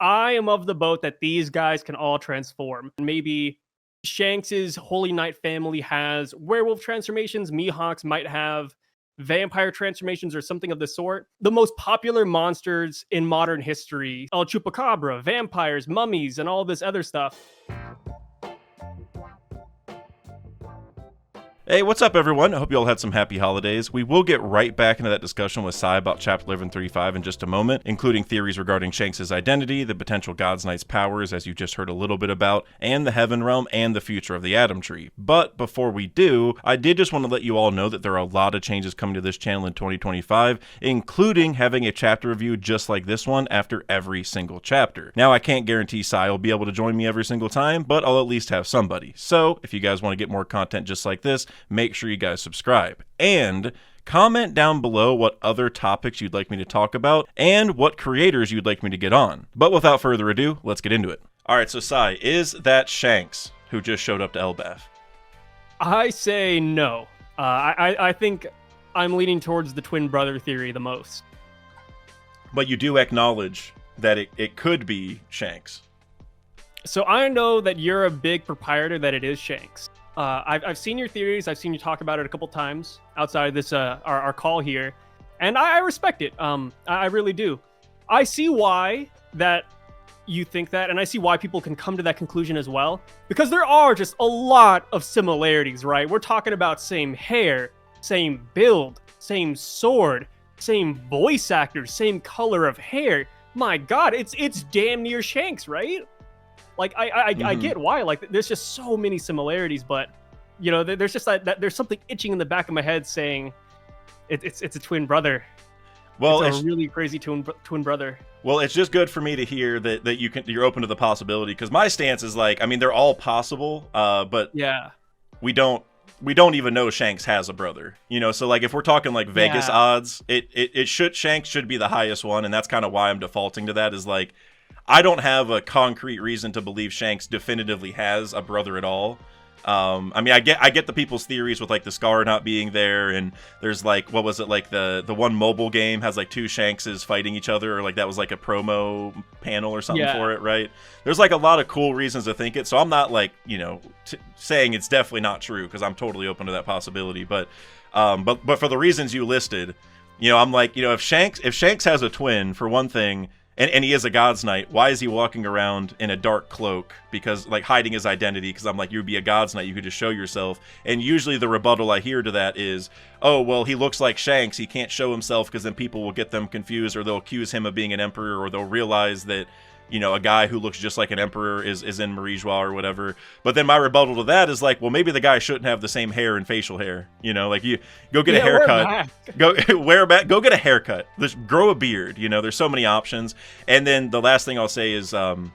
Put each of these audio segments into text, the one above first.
I am of the boat that these guys can all transform. Maybe Shanks's Holy Knight family has werewolf transformations. Mihawks might have vampire transformations or something of the sort. The most popular monsters in modern history: El Chupacabra, vampires, mummies, and all this other stuff. Hey, what's up, everyone? I hope you all had some happy holidays. We will get right back into that discussion with Sai about Chapter 1135 in just a moment, including theories regarding Shanks' identity, the potential God's Knight's powers, as you just heard a little bit about, and the Heaven Realm, and the future of the Atom Tree. But before we do, I did just want to let you all know that there are a lot of changes coming to this channel in 2025, including having a chapter review just like this one after every single chapter. Now, I can't guarantee Sai will be able to join me every single time, but I'll at least have somebody. So, if you guys want to get more content just like this, make sure you guys subscribe. And comment down below what other topics you'd like me to talk about and what creators you'd like me to get on. But without further ado, let's get into it. Alright, so Sai, is that Shanks who just showed up to Elbaf? I say no. I think I'm leaning towards the twin brother theory the most. But you do acknowledge that it could be Shanks. So I know that you're a big proprietor that it is Shanks. I've seen your theories. I've seen you talk about it a couple times outside of this our call here, and I respect it. I really do. I see why that you think that, and I see why people can come to that conclusion as well, because there are just a lot of similarities, right? We're talking about same hair, same build, same sword, same voice actors, same color of hair. My God, it's damn near Shanks, right? Like, I get why. Like, there's just so many similarities, but, you know, there's just that there's something itching in the back of my head saying it's a twin brother. Well, it's a really crazy twin brother. Well, it's just good for me to hear that you're open to the possibility, because my stance is like, I mean, they're all possible, but yeah, we don't even know Shanks has a brother, you know. So like, if we're talking like Vegas odds, Shanks should be the highest one, and that's kind of why I'm defaulting to that. Is like, I don't have a concrete reason to believe Shanks definitively has a brother at all. I mean, I get the people's theories with like the scar not being there, and there's like, what was it, like the one mobile game has like two Shankses fighting each other, or like that was like a promo panel or something for it, right? There's like a lot of cool reasons to think it, so I'm not like, you know, saying it's definitely not true, because I'm totally open to that possibility. But for the reasons you listed, you know, I'm like, you know, if Shanks has a twin, for one thing. And he is a God's Knight, why is he walking around in a dark cloak? Because, like, hiding his identity, because I'm like, you'd be a God's Knight, you could just show yourself. And usually the rebuttal I hear to that is, oh, well, he looks like Shanks, he can't show himself because then people will get them confused, or they'll accuse him of being an emperor, or they'll realize that, you know, a guy who looks just like an emperor is in Marijois or whatever. But then my rebuttal to that is like, well, maybe the guy shouldn't have the same hair and facial hair. You know, like, you go get a haircut, go get a haircut, just grow a beard. You know, there's so many options. And then the last thing I'll say is, and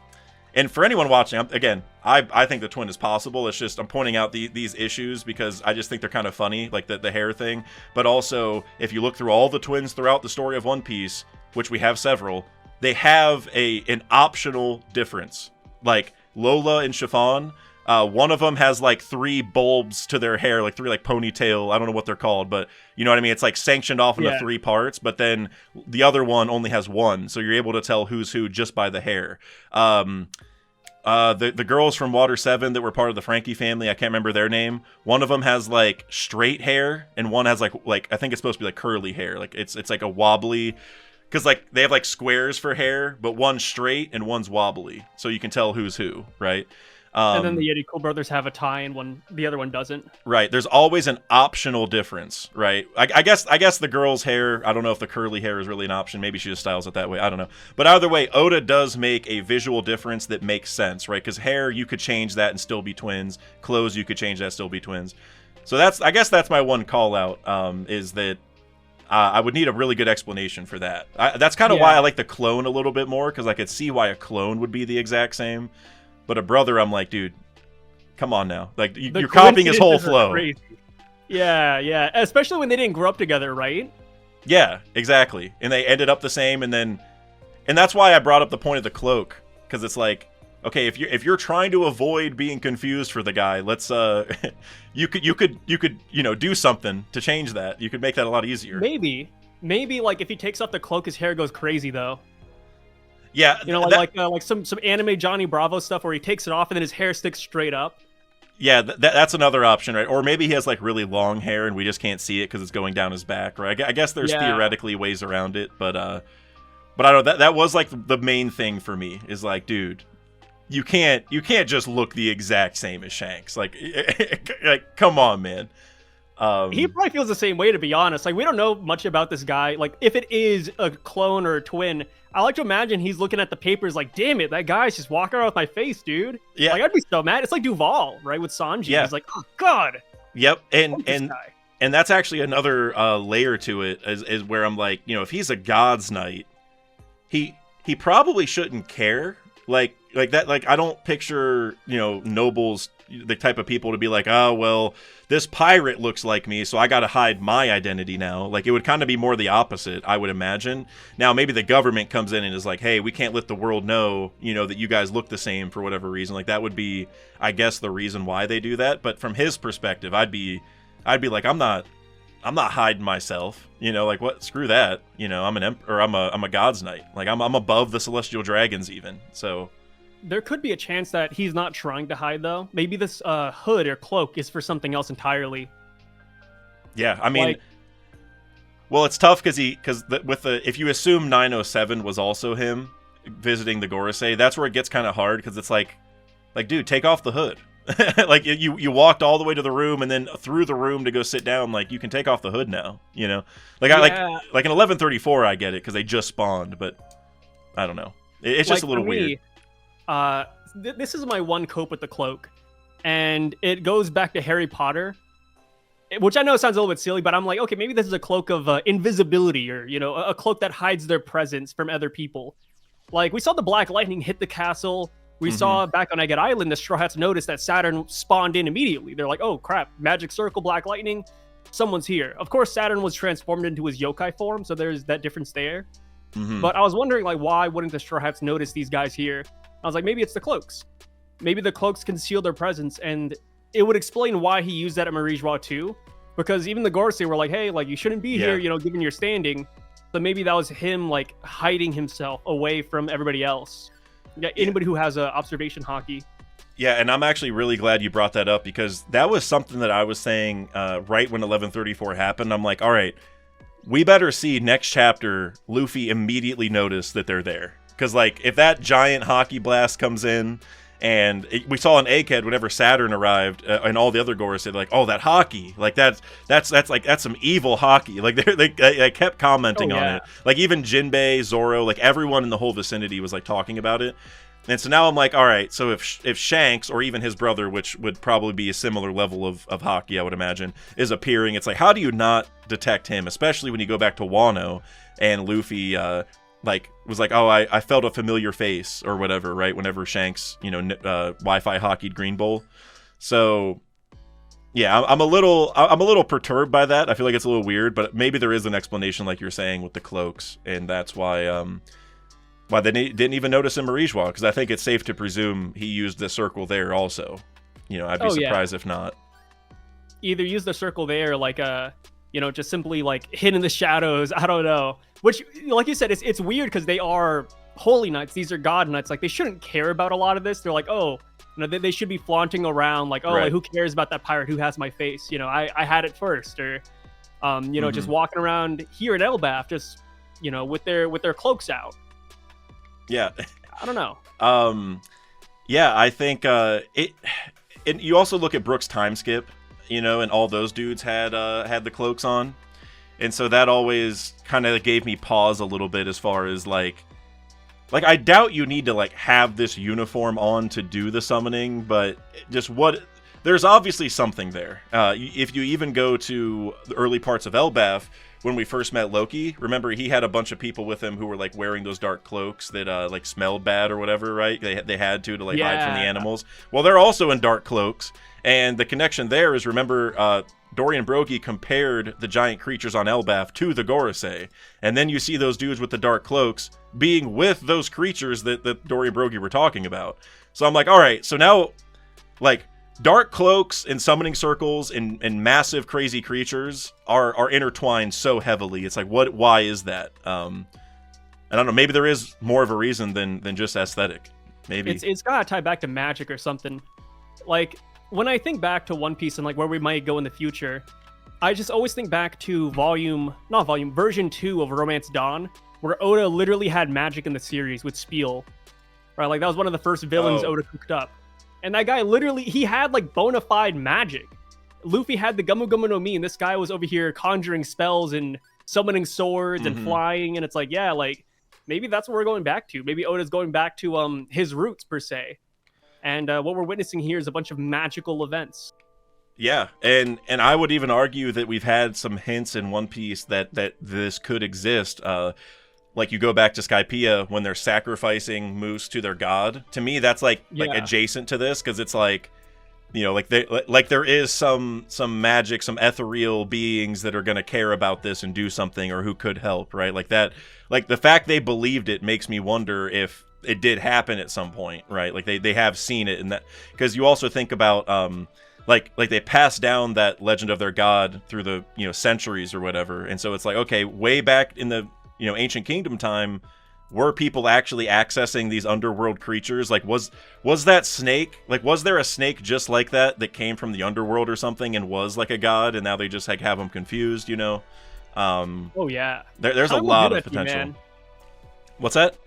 for anyone watching, again, I think the twin is possible. It's just I'm pointing out these issues because I just think they're kind of funny, like the hair thing. But also, if you look through all the twins throughout the story of One Piece, which we have several, they have an optional difference. Like Lola and Chiffon, one of them has like 3 bulbs to their hair, like 3 like ponytail, I don't know what they're called, but you know what I mean? It's like sanctioned off into 3 parts, but then the other one only has 1, so you're able to tell who's who just by the hair. The girls from Water 7 that were part of the Frankie family, I can't remember their name. One of them has like straight hair, and one has like I think it's supposed to be like curly hair. Like it's like a wobbly, because like they have like squares for hair, but one's straight and one's wobbly, so you can tell who's who, right? And then the Yeti Cool brothers have a tie, and the other one doesn't. Right. There's always an optional difference, right? I guess the girl's hair, I don't know if the curly hair is really an option. Maybe she just styles it that way. I don't know. But either way, Oda does make a visual difference that makes sense, right? Because hair, you could change that and still be twins. Clothes, you could change that and still be twins. So I guess that's my one call out, is that I would need a really good explanation for that. That's kind of why I like the clone a little bit more, because I could see why a clone would be the exact same. But a brother, I'm like, dude, come on now. Like, you're copying his whole flow. Yeah. Especially when they didn't grow up together, right? Yeah, exactly. And they ended up the same, and that's why I brought up the point of the cloak, because it's like, okay, if you're trying to avoid being confused for the guy, let's you could do something to change that. You could make that a lot easier. Maybe like if he takes off the cloak, his hair goes crazy though. Yeah, You know, like some anime Johnny Bravo stuff where he takes it off and then his hair sticks straight up. Yeah, that's another option, right? Or maybe he has like really long hair and we just can't see it because it's going down his back, right? I guess there's theoretically ways around it, but I don't know. That was like the main thing for me is like, dude, you can't just look the exact same as Shanks. Like come on, man. He probably feels the same way, to be honest. Like, we don't know much about this guy. Like, if it is a clone or a twin, I like to imagine he's looking at the papers like, damn it, that guy's just walking around with my face, dude. Yeah. Like, I'd be so mad. It's like Duval, right, with Sanji. Yeah. He's like, oh, God. Yep, and that's actually another layer to it, is where I'm like, you know, if he's a God's Knight, he probably shouldn't care. Like that, like, I don't picture, you know, nobles, the type of people to be like, oh, well, this pirate looks like me, so I gotta hide my identity now. Like, it would kind of be more the opposite, I would imagine. Now, maybe the government comes in and is like, hey, we can't let the world know, you know, that you guys look the same for whatever reason. Like, that would be, I guess, the reason why they do that. But from his perspective, I'd be like, I'm not hiding myself, you know, like, what, screw that, you know, I'm a God's Knight, like, I'm above the celestial dragons even, so. There could be a chance that he's not trying to hide, though. Maybe this hood or cloak is for something else entirely. Yeah, I mean, well, it's tough because if you assume 907 was also him visiting the Gorosei, that's where it gets kind of hard, because it's like, dude, take off the hood. Like, you walked all the way to the room and then through the room to go sit down. Like, you can take off the hood now, you know? Like, like in 1134, I get it because they just spawned, but I don't know. It's just a little weird. This is my one cope with the cloak, and it goes back to Harry Potter, which I know sounds a little bit silly, but I'm like, okay, maybe this is a cloak of invisibility, or, you know, a cloak that hides their presence from other people. Like, we saw the Black Lightning hit the castle. We saw back on Agate Island, the Straw Hats noticed that Saturn spawned in immediately. They're like, oh crap, magic circle, Black Lightning, someone's here. Of course, Saturn was transformed into his yokai form, so there's that difference there. But I was wondering, like, why wouldn't the Straw Hats notice these guys here? I was like, maybe it's the cloaks. Maybe the cloaks conceal their presence, and it would explain why he used that at Marijwa too. Because even the Gorosei were like, hey, like, you shouldn't be here, you know, given your standing. So maybe that was him, like, hiding himself away from everybody else. Yeah, anybody who has observation hockey. Yeah, and I'm actually really glad you brought that up, because that was something that I was saying right when 1134 happened. I'm like, all right, we better see next chapter Luffy immediately notice that they're there. Because, like, if that giant hockey blast comes in, and we saw in Egghead whenever Saturn arrived, and all the other Gorosei said, like, oh, that hockey, like, that's some evil hockey. Like, they kept commenting on it. Like, even Jinbei, Zoro, like, everyone in the whole vicinity was, like, talking about it. And so now I'm like, all right, so if Shanks, or even his brother, which would probably be a similar level of hockey, I would imagine, is appearing, it's like, how do you not detect him, especially when you go back to Wano and Luffy like, was like, oh, I felt a familiar face or whatever, right? Whenever Shanks, you know, Wi-Fi hockeyed Green Bull. So, yeah, I'm a little perturbed by that. I feel like it's a little weird, but maybe there is an explanation, like you're saying, with the cloaks, and that's why they didn't even notice in Marijwa, because I think it's safe to presume he used the circle there also. You know, I'd be surprised if not. Either use the circle there, like you know, just simply like hid in the shadows. I don't know. Which, like you said, it's weird because they are holy knights. These are god knights. Like, they shouldn't care about a lot of this. They're like, oh, you know, they should be flaunting around like, oh, like, who cares about that pirate who has my face? You know, I had it first. Or, you know, just walking around here in Elbaf, just, you know, with their cloaks out. Yeah. I don't know. Yeah, I think it. And you also look at Brooks' time skip, you know, and all those dudes had the cloaks on. And so that always kind of gave me pause a little bit, as far as like I doubt you need to like have this uniform on to do the summoning, but just there's obviously something there. If you even go to the early parts of Elbaf, when we first met Loki, remember he had a bunch of people with him who were like wearing those dark cloaks that like smelled bad or whatever, right? They had to like hide from the animals. Well, they're also in dark cloaks, and the connection there is, remember, Dorian Broggie compared the giant creatures on Elbaf to the Gorosei, and then you see those dudes with the dark cloaks being with those creatures that Dorian Broggie were talking about. So I'm like, all right, so now, like, dark cloaks and summoning circles and massive crazy creatures are intertwined so heavily. It's like, why is that? I don't know. Maybe there is more of a reason than just aesthetic. Maybe it's gotta tie back to magic or something. Like when I think back to One Piece and like where we might go in the future, I just always think back to version 2 of Romance Dawn, where Oda literally had magic in the series with Spiel, right? Like that was one of the first villains Oda cooked up, and that guy literally he had like bona fide magic. Luffy had the Gumu Gumu no Mi, and this guy was over here conjuring spells and summoning swords and flying, and it's like, yeah, like maybe that's what we're going back to. Maybe Oda's going back to his roots per se, and what we're witnessing here is a bunch of magical events. Yeah, and I would even argue that we've had some hints in One Piece that this could exist. Like you go back to Skypiea when they're sacrificing moose to their god. To me, that's like adjacent to this, because it's like, you know, like there is some magic, some ethereal beings that are going to care about this and do something, or who could help, right? Like that, like the fact they believed it makes me wonder if it did happen at some point, right? Like they have seen it, and that, because you also think about like they passed down that legend of their god through the, you know, centuries or whatever, and so it's like, okay, way back in the, you know, ancient kingdom time, were people actually accessing these underworld creatures? Like was that snake, like was there a snake just like that came from the underworld or something and was like a god, and now they just like have them confused, you know? Oh yeah, there's time a lot of potential. potential. What's that?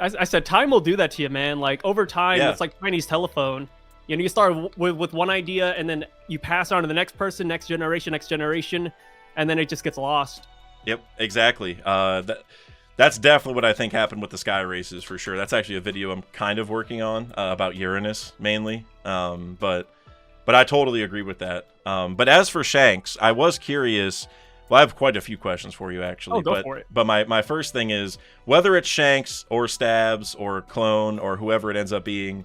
I said time will do that to you, man. Like over time, it's like Chinese telephone. You know, you start with one idea, and then you pass on to the next person, next generation, and then it just gets lost. Yep, exactly. That's definitely what I think happened with the sky races, for sure. That's actually a video I'm kind of working on about Uranus mainly. But I totally agree with that. But as for Shanks, I was curious. Well, I have quite a few questions for you, actually. Go for it. But my first thing is, whether it's Shanks or Stabs or Clone or whoever it ends up being,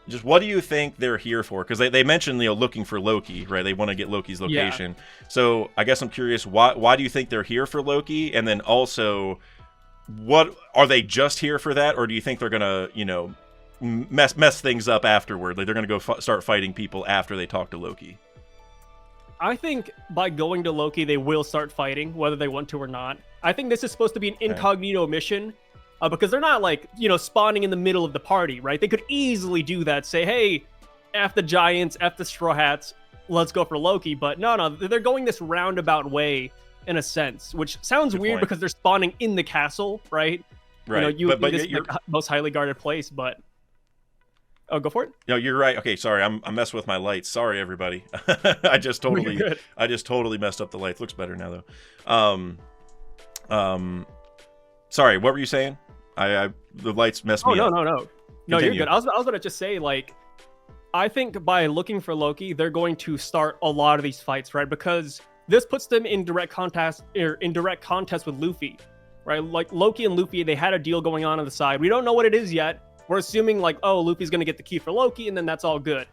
just what do you think they're here for? Because they mentioned, you know, looking for Loki, right? They want to get Loki's location. Yeah. So I guess I'm curious, why do you think they're here for Loki? And then also, what are they just here for that, or do you think they're gonna, you know, mess things up afterward? Like they're gonna go start fighting people after they talk to Loki? I think by going to Loki, they will start fighting, whether they want to or not. I think this is supposed to be an incognito mission. Because they're not, like, you know, spawning in the middle of the party, right? They could easily do that, say, hey, F the Giants, F the Straw Hats, let's go for Loki. But no, they're going this roundabout way, in a sense, which sounds Good weird point. Because they're spawning in the castle, right? Right. You know, but this is the most highly guarded place, but... Oh, go for it. No, you're right. Okay, sorry, I'm messing with my lights. Sorry, everybody. I just totally messed up the lights. Looks better now, though. Sorry, what were you saying? The lights messed me up. No, you're good. I was gonna just say, like, I think by looking for Loki, they're going to start a lot of these fights, right? Because this puts them in direct contest with Luffy, right? Like Loki and Luffy, they had a deal going on the side. We don't know what it is yet. We're assuming like, oh, Luffy's gonna get the key for Loki, and then that's all good.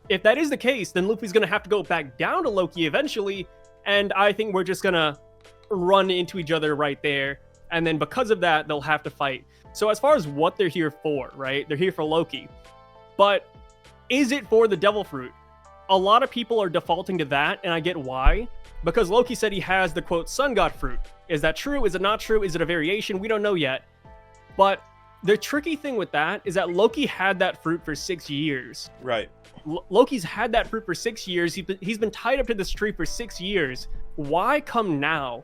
If that is the case, then Luffy's gonna have to go back down to Loki eventually, and I think we're just gonna run into each other right there. And then because of that, they'll have to fight. So as far as what they're here for, right? They're here for Loki. But is it for the Devil Fruit? A lot of people are defaulting to that, and I get why. Because Loki said he has the, quote, Sun God Fruit. Is that true? Is it not true? Is it a variation? We don't know yet. But the tricky thing with that is that Loki had that fruit for 6 years. Right. Loki's had that fruit for 6 years. He's been tied up to this tree for 6 years. Why come now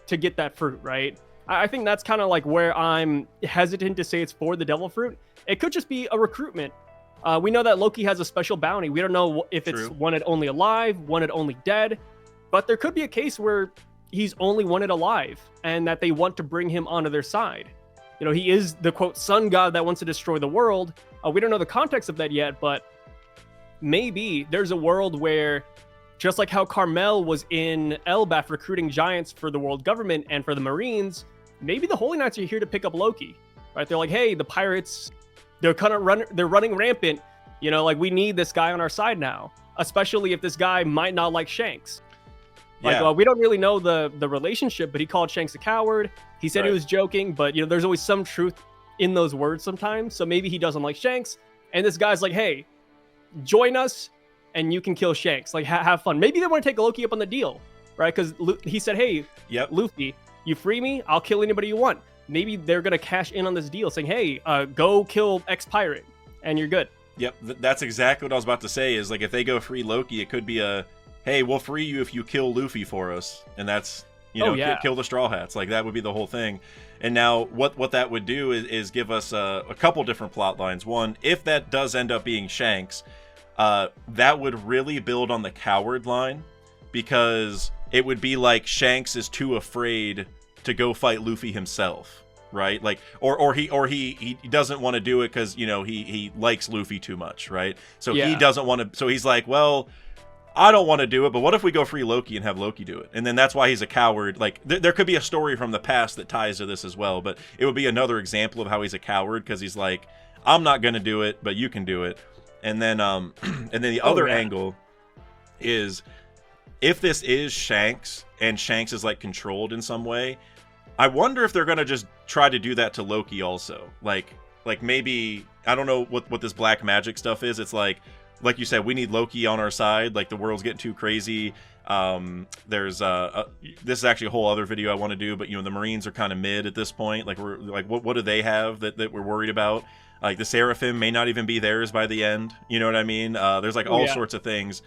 to get that fruit, right? I think that's kind of like where I'm hesitant to say it's for the Devil Fruit. It could just be a recruitment. We know that Loki has a special bounty. We don't know if it's wanted only alive, wanted only dead, but there could be a case where he's only wanted alive and that they want to bring him onto their side. You know, he is the, quote, sun god that wants to destroy the world. We don't know the context of that yet, but maybe there's a world where, just like how Carmel was in Elbaf recruiting giants for the world government and for the Marines, maybe the Holy Knights are here to pick up Loki, right? They're like, hey, the pirates, they're running rampant. You know, like, we need this guy on our side now, especially if this guy might not like Shanks. Like, we don't really know the relationship, but he called Shanks a coward. He said he was joking, but, you know, there's always some truth in those words sometimes. So maybe he doesn't like Shanks. And this guy's like, hey, join us and you can kill Shanks. Like, have fun. Maybe they want to take Loki up on the deal, right? Because he said, hey, Luffy, you free me, I'll kill anybody you want. maybe they're gonna cash in on this deal, saying, "Hey, go kill X pirate, and you're good." Yep, that's exactly what I was about to say. Is like if they go free Loki, it could be a, hey, we'll free you if you kill Luffy for us, and that's kill the Straw Hats. Like that would be the whole thing. And now what that would do is give us a couple different plot lines. One, if that does end up being Shanks, that would really build on the coward line, because it would be like Shanks is too afraid to go fight Luffy himself, right? Like, or he doesn't want to do it because he likes Luffy too much, right? So he doesn't want to. So he's like, well, I don't want to do it, but what if we go free Loki and have Loki do it? And then that's why he's a coward. Like, there could be a story from the past that ties to this as well, but it would be another example of how he's a coward, because he's like, I'm not gonna do it, but you can do it. And then and then the other angle is, if this is Shanks and Shanks is like controlled in some way, I wonder if they're gonna just try to do that to Loki also. Like maybe, I don't know what this black magic stuff is. It's like you said, we need Loki on our side. Like, the world's getting too crazy. There's this is actually a whole other video I want to do, but the Marines are kind of mid at this point. Like, we're like, what do they have that we're worried about? Like, the Seraphim may not even be theirs by the end. You know what I mean? There's like all sorts of things,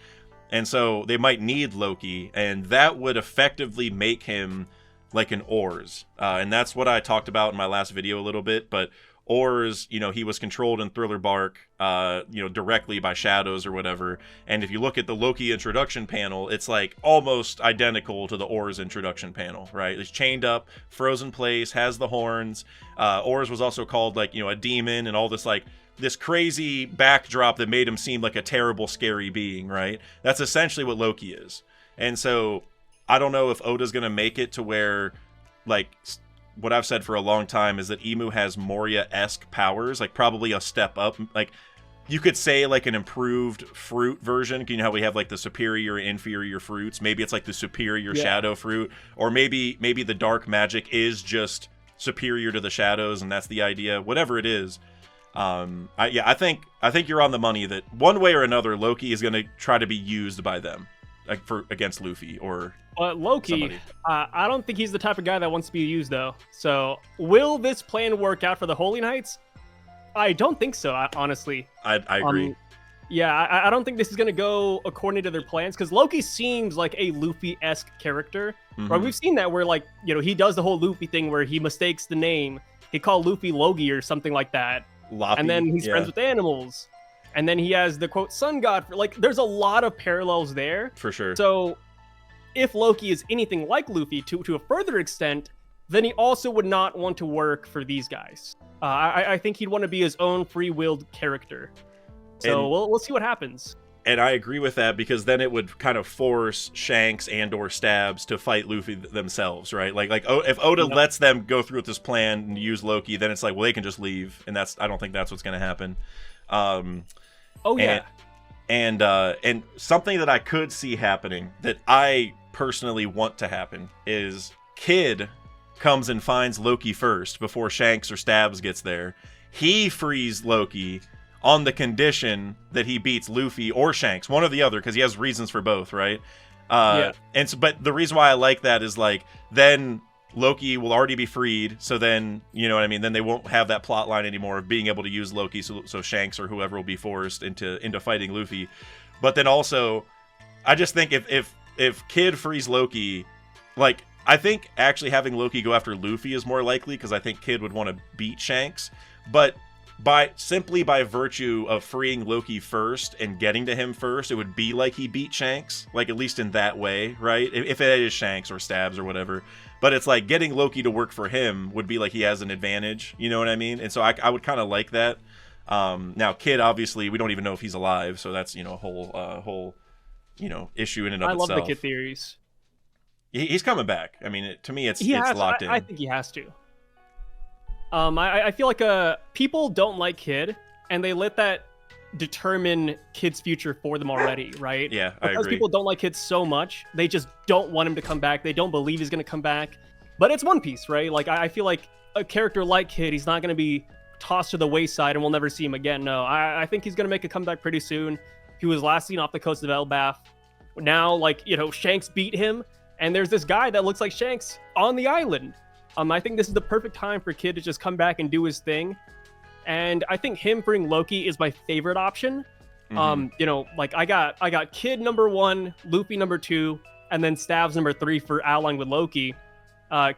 and so they might need Loki, and that would effectively make him like an Oars, and that's what I talked about in my last video a little bit. But Oars, he was controlled in Thriller Bark, directly by shadows or whatever. And if you look at the Loki introduction panel, it's like almost identical to the Oars introduction panel, right? It's chained up, frozen place, has the horns. Oars was also called like, a demon, and all this like this crazy backdrop that made him seem like a terrible, scary being, right? That's essentially what Loki is. And so I don't know if Oda's going to make it to where, like, what I've said for a long time is that Emu has Moria-esque powers, like probably a step up. Like, you could say like an improved fruit version. You know how we have like the superior and inferior fruits? Maybe it's like the superior shadow fruit, or maybe the dark magic is just superior to the shadows, and that's the idea. Whatever it is, I think you're on the money that one way or another Loki is going to try to be used by them, like against Luffy or. But Loki, I don't think he's the type of guy that wants to be used, though. So, will this plan work out for the Holy Knights? I don't think so, honestly. I agree. I don't think this is going to go according to their plans, because Loki seems like a Luffy-esque character. Mm-hmm. Right? We've seen that where, like, he does the whole Luffy thing where he mistakes the name. He called Luffy Logi or something like that. Loppy, and then he's friends with animals. And then he has the, quote, sun god. Like, there's a lot of parallels there. For sure. So, if Loki is anything like Luffy to a further extent, then he also would not want to work for these guys. I think he'd want to be his own free-willed character. So we'll see what happens. And I agree with that, because then it would kind of force Shanks and or Stabs to fight Luffy themselves, right? Like if Oda lets them go through with this plan and use Loki, then it's like, well, they can just leave, and I don't think that's what's going to happen. And something that I could see happening that I personally want to happen is Kid comes and finds Loki first before Shanks or Stabs gets there. He frees Loki on the condition that he beats Luffy or Shanks, one or the other, because he has reasons for both, right? And so, but the reason why I like that is like, then Loki will already be freed, so then, you know what I mean, then they won't have that plot line anymore of being able to use Loki, so Shanks or whoever will be forced into fighting Luffy. But then also, I just think if Kid frees Loki, like, I think actually having Loki go after Luffy is more likely, because I think Kid would want to beat Shanks. But simply by virtue of freeing Loki first and getting to him first, it would be like he beat Shanks, like, at least in that way, right? If it is Shanks or Stabs or whatever. But it's like getting Loki to work for him would be like he has an advantage, you know what I mean? And so I would kind of like that. Now, Kid, obviously, we don't even know if he's alive, so that's, a whole issue in and of itself. I love the Kid theories. He's coming back. I mean, to me, it's locked in. I think he has to. I feel like people don't like Kid, and they let that determine Kid's future for them already, right? Yeah, I agree. Because people don't like Kid so much, they just don't want him to come back. They don't believe he's going to come back. But it's One Piece, right? Like, I feel like a character like Kid, he's not going to be tossed to the wayside and we'll never see him again. No, I think he's going to make a comeback pretty soon. He was last seen off the coast of Elbaf. Now, like, Shanks beat him, and there's this guy that looks like Shanks on the island. I think this is the perfect time for Kid to just come back and do his thing. And I think him bring Loki is my favorite option. You know, like I got Kid number 1, Luffy number 2, and then Stabs number 3 for allying with Loki.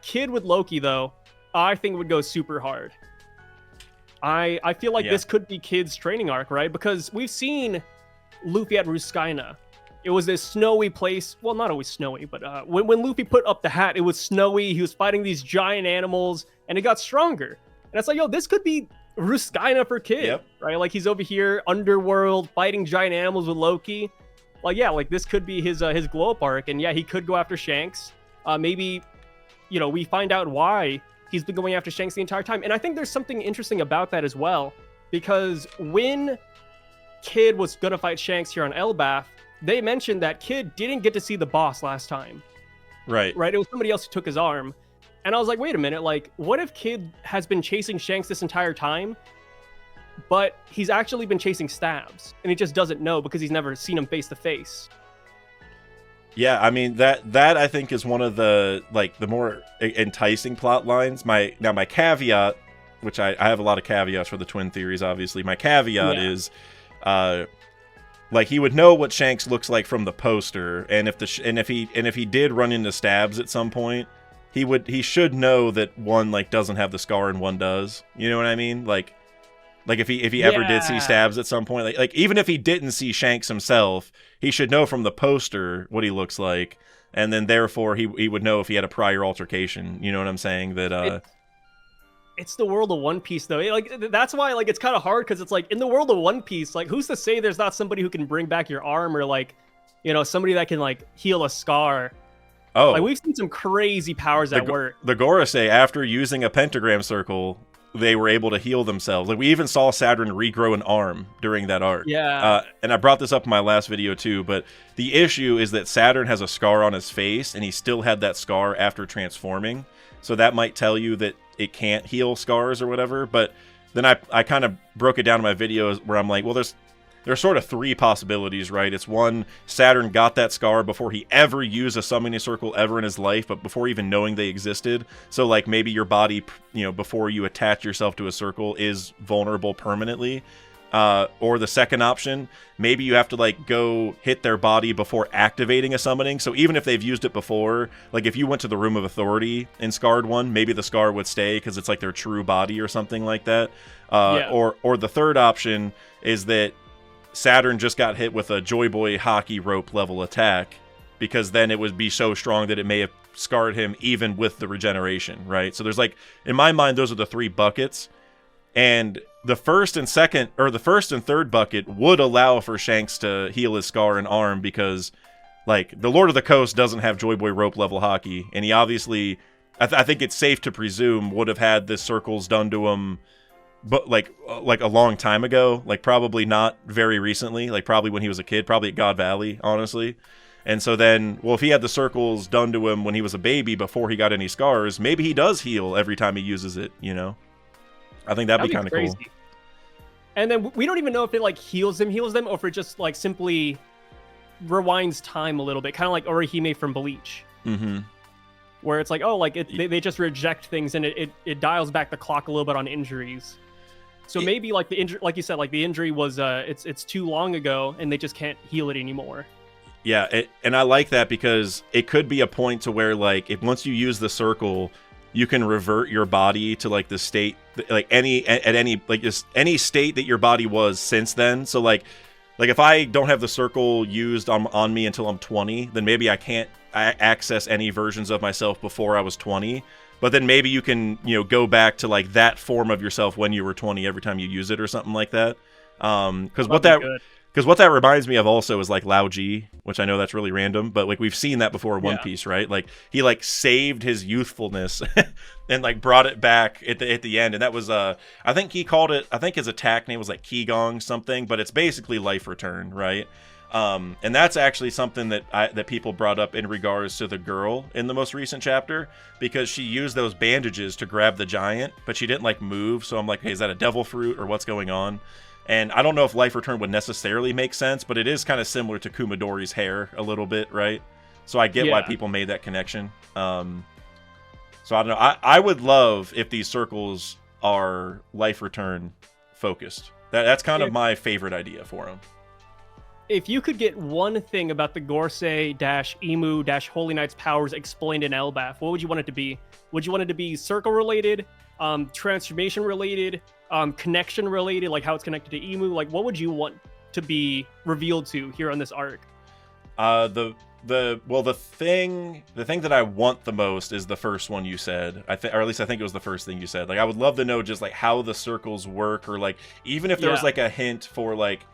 Kid with Loki though, I think would go super hard. I feel like this could be Kid's training arc, right? Because we've seen Luffy at Ruskaina. It was this snowy place. Well, not always snowy, but when Luffy put up the hat, it was snowy. He was fighting these giant animals, and it got stronger. And it's like, yo, this could be Ruskaina for Kid, right? Like he's over here, underworld, fighting giant animals with Loki. Like, yeah, like this could be his glow up arc, and yeah, he could go after Shanks. Maybe, you know, we find out why he's been going after Shanks the entire time. And I think there's something interesting about that as well, because when Kid was gonna fight Shanks here on Elbaf, they mentioned that Kid didn't get to see the boss last time. Right. It was somebody else who took his arm. And I was like, wait a minute, like, what if Kid has been chasing Shanks this entire time, but he's actually been chasing Stabs, and he just doesn't know because he's never seen him face to face? Yeah, I mean that I think is one of the more enticing plot lines. My caveat, which I have a lot of caveats for the twin theories, obviously. My caveat is, like, he would know what Shanks looks like from the poster, and if he did run into Stabs at some point, he should know that one like doesn't have the scar and one does. You know what I mean? Like if he ever did see Stabs at some point, like even if he didn't see Shanks himself, he should know from the poster what he looks like, and then therefore he would know if he had a prior altercation. You know what I'm saying? That it's the world of One Piece though. Like that's why like it's kind of hard, because it's like in the world of One Piece, like who's to say there's not somebody who can bring back your arm, or like, you know, somebody that can like heal a scar. Oh, like we've seen some crazy powers at work. The Gorosei, after using a pentagram circle, they were able to heal themselves. Like we even saw Saturn regrow an arm during that arc. Yeah. And I brought this up in my last video too, but the issue is that Saturn has a scar on his face, and he still had that scar after transforming. So that might tell you that it can't heal scars or whatever. But then I kind of broke it down in my videos where I'm like, well, there's sort of 3 possibilities, right? It's one, Saturn got that scar before he ever used a summoning circle ever in his life, but before even knowing they existed. So like maybe your body, you know, before you attach yourself to a circle is vulnerable permanently. Or the second option, maybe you have to like go hit their body before activating a summoning. So even if they've used it before, like if you went to the Room of Authority in Scarred One, maybe the scar would stay because it's like their true body or something like that. Or the third option is that Saturn just got hit with a Joy Boy hockey rope level attack, because then it would be so strong that it may have scarred him even with the regeneration, right? So there's like, in my mind, those are the 3 buckets. And the first and third bucket would allow for Shanks to heal his scar and arm, because like the Lord of the Coast doesn't have Joy Boy rope level hockey, and he obviously, I think it's safe to presume, would have had the circles done to him, but like a long time ago, like probably not very recently, like probably when he was a kid, probably at God Valley, honestly. And so then, well, if he had the circles done to him when he was a baby before he got any scars, maybe he does heal every time he uses it, you know? I think that'd be kind of cool. And then we don't even know if it like heals them, or if it just like simply rewinds time a little bit, kind of like Orihime from Bleach. Mm-hmm. Where it's like, oh, like they just reject things, and it dials back the clock a little bit on injuries. So maybe like the injury, like you said, like the injury was it's too long ago, and they just can't heal it anymore. Yeah, and I like that, because it could be a point to where like if once you use the circle, you can revert your body to like the state, like any state that your body was since then. So like if I don't have the circle used on me until I'm 20, then maybe I can't access any versions of myself before I was 20. But then maybe you can, you know, go back to like that form of yourself when you were 20 every time you use it or something like that. Because what that reminds me of also is like Lao Ji, which I know that's really random, but like we've seen that before in One Piece, right? Like he like saved his youthfulness and like brought it back at the end, and that was I think he called it, I think his attack name was like Qigong something, but it's basically life return, right? And that's actually something that people brought up in regards to the girl in the most recent chapter, because she used those bandages to grab the giant, but she didn't like move. So I'm like, hey, is that a devil fruit or what's going on? And I don't know if life return would necessarily make sense, but it is kind of similar to Kumadori's hair a little bit, right? So I get why people made that connection. So I don't know. I would love if these circles are life return focused. That's kind of my favorite idea for them. If you could get one thing about the Gorsei-Emu-Holy Knight's powers explained in Elbaf, what would you want it to be? Would you want it to be circle related, transformation related, connection related, like how it's connected to Emu? Like, what would you want to be revealed to here on this arc? The thing that I want the most is the first one you said. Or at least I think it was the first thing you said. Like, I would love to know just like how the circles work, or like even if there was like a hint for like,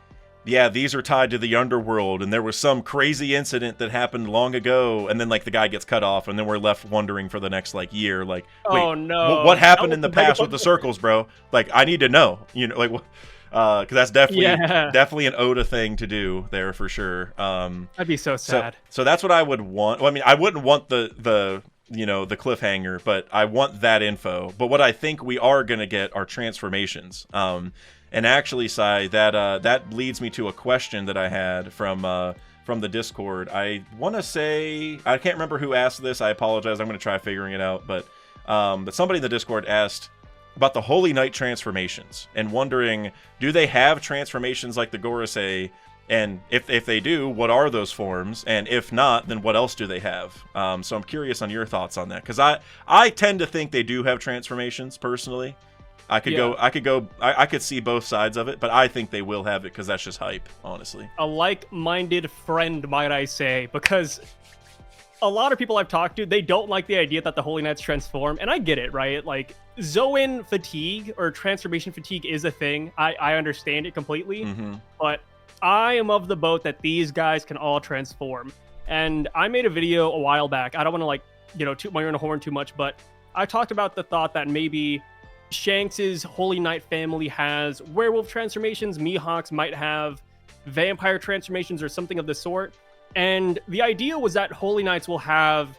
yeah, these are tied to the underworld, and there was some crazy incident that happened long ago, and then like the guy gets cut off, and then we're left wondering for the next like year, like, wait, oh no, what happened in the past with the circles, bro? Like, I need to know, like, because that's definitely an Oda thing to do there for sure. I'd be so sad. So that's what I would want. Well, I mean, I wouldn't want the cliffhanger, but I want that info. But what I think we are gonna get are transformations. And actually, Sai, that leads me to a question that I had from the Discord. I want to say, I can't remember who asked this. I apologize. I'm going to try figuring it out. But somebody in the Discord asked about the Holy Knight transformations and wondering, do they have transformations like the Gorosei? And if they do, what are those forms? And if not, then what else do they have? So I'm curious on your thoughts on that, because I tend to think they do have transformations personally. I could see both sides of it, but I think they will have it because that's just hype, honestly. A like-minded friend, might I say, because a lot of people I've talked to, they don't like the idea that the Holy Knights transform, and I get it, right? Like, Zoan fatigue or transformation fatigue is a thing. I understand it completely, but I am of the boat that these guys can all transform. And I made a video a while back. I don't want to, like, toot my own horn too much, but I talked about the thought that maybe Shanks's Holy Knight family has werewolf transformations, Mihawks might have vampire transformations or something of the sort. And the idea was that Holy Knights will have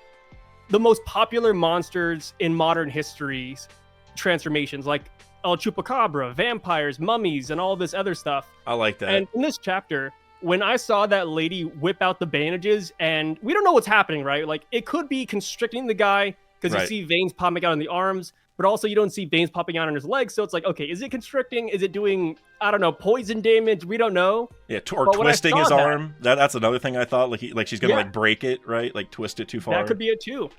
the most popular monsters in modern history's transformations, like El Chupacabra, vampires, mummies, and all this other stuff. I like that. And in this chapter, when I saw that lady whip out the bandages, and we don't know what's happening, right? Like, it could be constricting the guy because you see veins popping out in the arms, but also you don't see veins popping out on his legs. So it's like, okay, is it constricting? Is it doing, I don't know, poison damage? We don't know. Yeah, or twisting his arm. That's another thing I thought. Like she's going to like break it, right? Like twist it too far. That could be it too.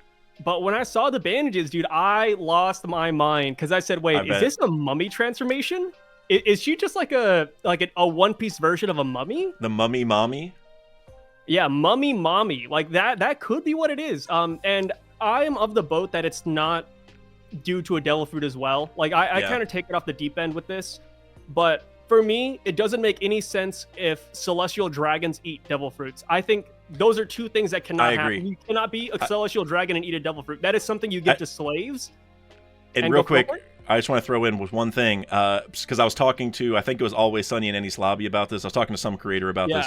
But when I saw the bandages, dude, I lost my mind because I said, wait, is this a mummy transformation? Is she just like a one-piece version of a mummy? The mummy mommy? Yeah, mummy mommy. Like that could be what it is. And I am of the boat that it's not due to a devil fruit as well. Like, I kind of take it off the deep end with this, but for me, it doesn't make any sense if celestial dragons eat devil fruits. I think those are two things that cannot happen. You cannot be a celestial dragon and eat a devil fruit. That is something you give to slaves. And real quick, I just want to throw in with one thing, because I was talking to, I think it was Always Sunny in Eni's Lobby about this. I was talking to some creator about this.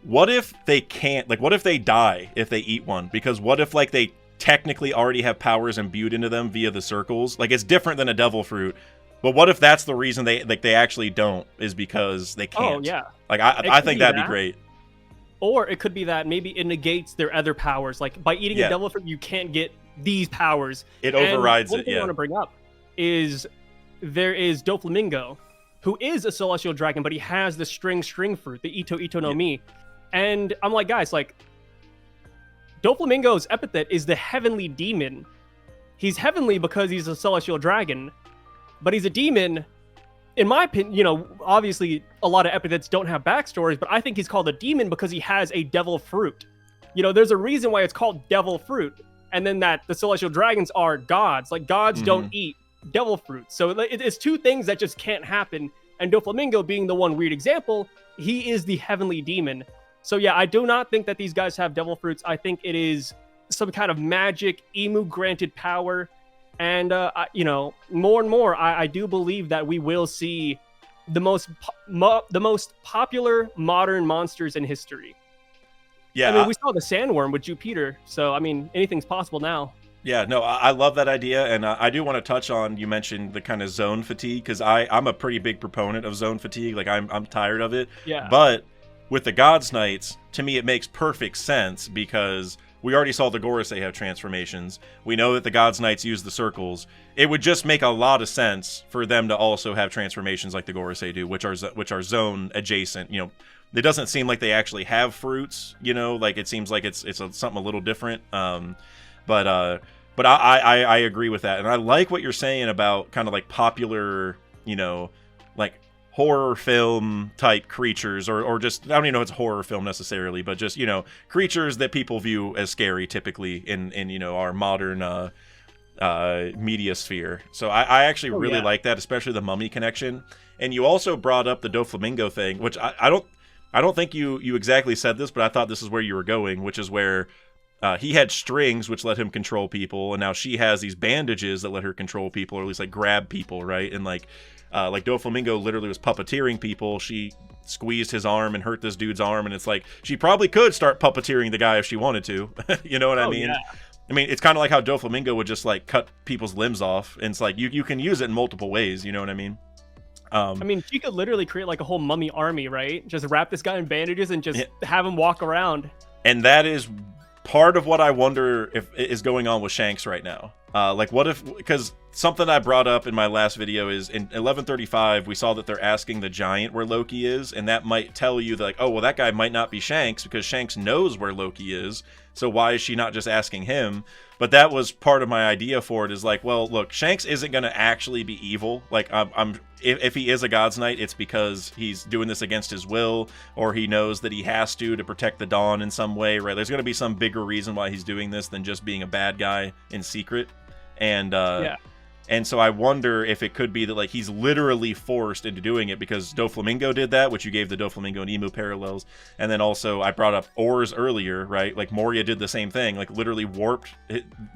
What if they can't, like, what if they die if they eat one? Because what if, like, they technically already have powers imbued into them via the circles? Like, it's different than a devil fruit, but what if that's the reason they actually don't, is because they can't? Oh yeah, like I think that'd be great. Or it could be that maybe it negates their other powers. Like, by eating a devil fruit, you can't get these powers. It overrides it. One thing I want to bring up is there is Doflamingo, who is a celestial dragon, but he has the string fruit, the Ito no Mi. And I'm like, guys, like, Doflamingo's epithet is the heavenly demon. He's heavenly because he's a celestial dragon, but he's a demon. In my opinion, obviously a lot of epithets don't have backstories, but I think he's called a demon because he has a devil fruit. There's a reason why it's called devil fruit, and then that the celestial dragons are gods. Like, gods don't eat devil fruit. So it's two things that just can't happen, and Doflamingo being the one weird example, he is the heavenly demon. So yeah, I do not think that these guys have devil fruits. I think it is some kind of magic Emu-granted power. And, more and more, I do believe that we will see the most popular modern monsters in history. Yeah. I mean, we saw the sandworm with Jupiter. So, I mean, anything's possible now. Yeah, no, I love that idea. And I do want to touch on, you mentioned the kind of zone fatigue, because I'm a pretty big proponent of zone fatigue. Like, I'm tired of it. Yeah. But with the Gods Knights, to me, it makes perfect sense because We already saw the Gorosei have transformations. We know that the Gods Knights use the circles. It would just make a lot of sense for them to also have transformations like the Gorosei do, which are zone adjacent. You know, it doesn't seem like they actually have fruits. You know, like it seems like it's something a little different. But I agree with that, and I like what you're saying about kind of like popular, you know, like horror film type creatures, or just, I don't even know if it's horror film necessarily, but just, you know, creatures that people view as scary typically in you know, our modern media sphere. So I actually really like that, especially the mummy connection. And you also brought up the Doflamingo thing, which I don't think you exactly said this, but I thought this is where you were going, which is where he had strings which let him control people, and now she has these bandages that let her control people, or at least like grab people, right? And like Doflamingo literally was puppeteering people. She squeezed his arm and hurt this dude's arm, and it's like she probably could start puppeteering the guy if she wanted to. You know what I mean? Yeah. I mean, it's kind of like how Doflamingo would just like cut people's limbs off, and it's like you can use it in multiple ways. You know what I mean? I mean, she could literally create like a whole mummy army, right? Just wrap this guy in bandages and just have him walk around. And that is part of what I wonder if is going on with Shanks right now. Like, what if, because something I brought up in my last video is in 1135, we saw that they're asking the giant where Loki is, and that might tell you that, like, oh, well, that guy might not be Shanks because Shanks knows where Loki is, so why is she not just asking him? But that was part of my idea for it, is like, well, look, Shanks isn't going to actually be evil. Like, if he is a God's Knight, it's because he's doing this against his will, or he knows that he has to protect the Dawn in some way, right? There's going to be some bigger reason why he's doing this than just being a bad guy in secret. And so I wonder if it could be that, like, he's literally forced into doing it because Doflamingo did that, which you gave the Doflamingo and Emu parallels. And then also I brought up Oars earlier, right? Like, Moria did the same thing, like literally warped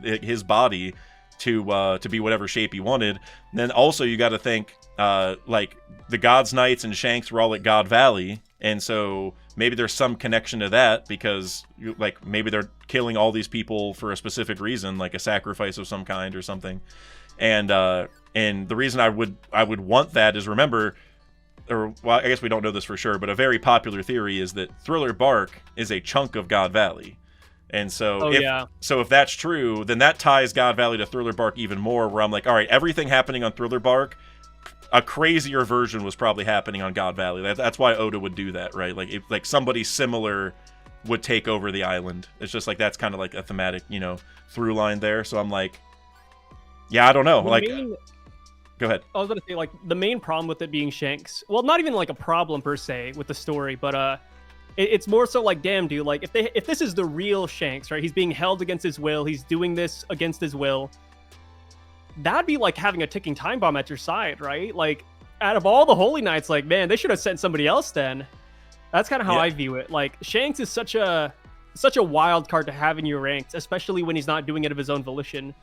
his body to be whatever shape he wanted. And then also you got to think, like, the Gods Knights and Shanks were all at God Valley, and so maybe there's some connection to that because, like, maybe they're killing all these people for a specific reason, like a sacrifice of some kind or something. And the reason I would want that is, remember, or, well, I guess we don't know this for sure, but a very popular theory is that Thriller Bark is a chunk of God Valley. And so, if that's true, then that ties God Valley to Thriller Bark even more, where I'm like, all right, everything happening on Thriller Bark, a crazier version was probably happening on God Valley. That's why Oda would do that, right? Like, if, like, somebody similar would take over the island. It's just like, that's kind of like a thematic, you know, through line there. So I'm like, yeah, I don't know. Go ahead. I was going to say, like, the main problem with it being Shanks, well, not even like a problem per se with the story, but it's more so like, damn, dude, like, if this is the real Shanks, right? He's being held against his will. He's doing this against his will. That'd be like having a ticking time bomb at your side, right? Like, out of all the Holy Knights, like, man, they should have sent somebody else then. That's kind of how I view it. Like, Shanks is such a wild card to have in your ranks, especially when he's not doing it of his own volition.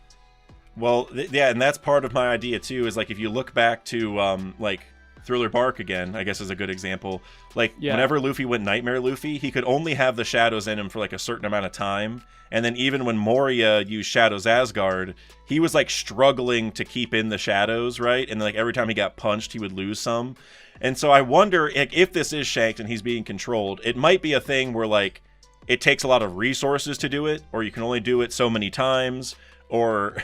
Well, yeah, and that's part of my idea too, is like, if you look back to like Thriller Bark again, I guess is a good example. Like, whenever Luffy went Nightmare Luffy, he could only have the shadows in him for like a certain amount of time. And then even when Moria used Shadows Asgard, he was like struggling to keep in the shadows, right? And like every time he got punched, he would lose some. And so I wonder if this is Shanks and he's being controlled, it might be a thing where, like, it takes a lot of resources to do it, or you can only do it so many times, or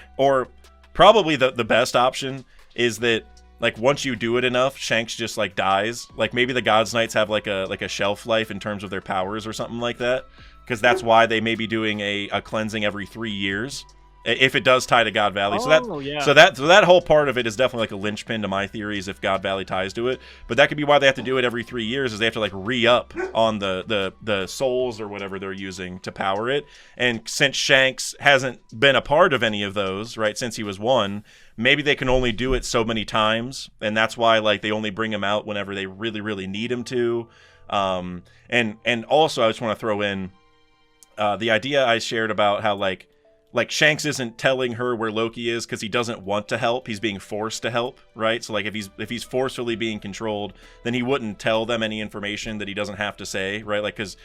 probably the best option is that, like, once you do it enough, Shanks just, like, dies. Like, maybe the Gods Knights have like a shelf life in terms of their powers or something like that, because that's why they may be doing a cleansing every 3 years, if it does tie to God Valley. So that whole part of it is definitely like a linchpin to my theories if God Valley ties to it. But that could be why they have to do it every 3 years, is they have to, like, re-up on the souls or whatever they're using to power it. And since Shanks hasn't been a part of any of those, right, since he was one, maybe they can only do it so many times, and that's why, like, they only bring him out whenever they really, really need him to. And also I just want to throw in the idea I shared about how, like Shanks isn't telling her where Loki is because he doesn't want to help. He's being forced to help, right? So, like, if he's forcefully being controlled, then he wouldn't tell them any information that he doesn't have to say, right? Like, because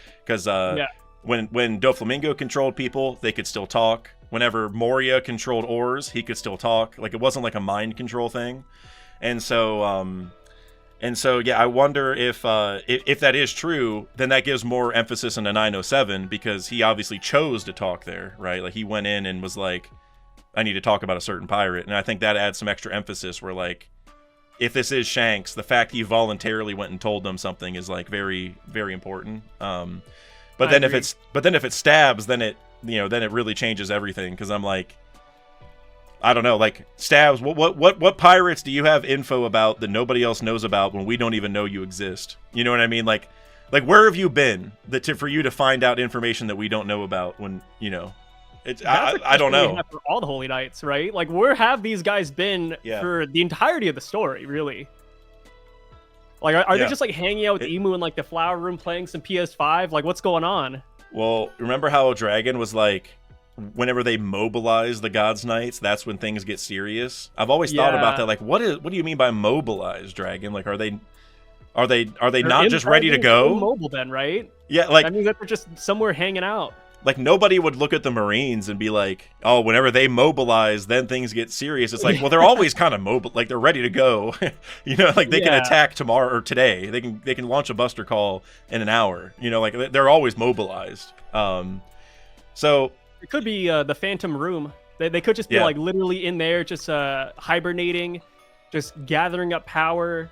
when Doflamingo controlled people, they could still talk. Whenever Moria controlled Oars, he could still talk. Like, it wasn't like a mind control thing. And so And so, yeah, I wonder if that is true, then that gives more emphasis in the 907 because he obviously chose to talk there, right? Like he went in and was like, I need to talk about a certain pirate. And I think that adds some extra emphasis where like, if this is Shanks, the fact he voluntarily went and told them something is like very, very important. But then if it's Stabs, then it really changes everything. Cause I'm like, I don't know, like Stabs, what pirates do you have info about that nobody else knows about when we don't even know you exist? You know what I mean? Like where have you been for you to find out information that we don't know about when, you know, it's, I don't know. For all the Holy Knights, right? Like where have these guys been for the entirety of the story, really? Like are they just like hanging out with Emu in like the flower room playing some PS5? Like what's going on? Well, remember how Dragon was like, whenever they mobilize the God's Knights, that's when things get serious. I've always thought about that. Like, what do you mean by mobilize, Dragon? Like, are they not just ready to go? Mobile then, right? Yeah, like that means that they're just somewhere hanging out. Like nobody would look at the Marines and be like, oh, whenever they mobilize, then things get serious. It's like, well, they're always kind of mobile, like they're ready to go. You know, like they can attack tomorrow or today. They can launch a buster call in an hour. You know, like they're always mobilized. So it could be the Phantom Room. They could just be like literally in there, just hibernating, just gathering up power,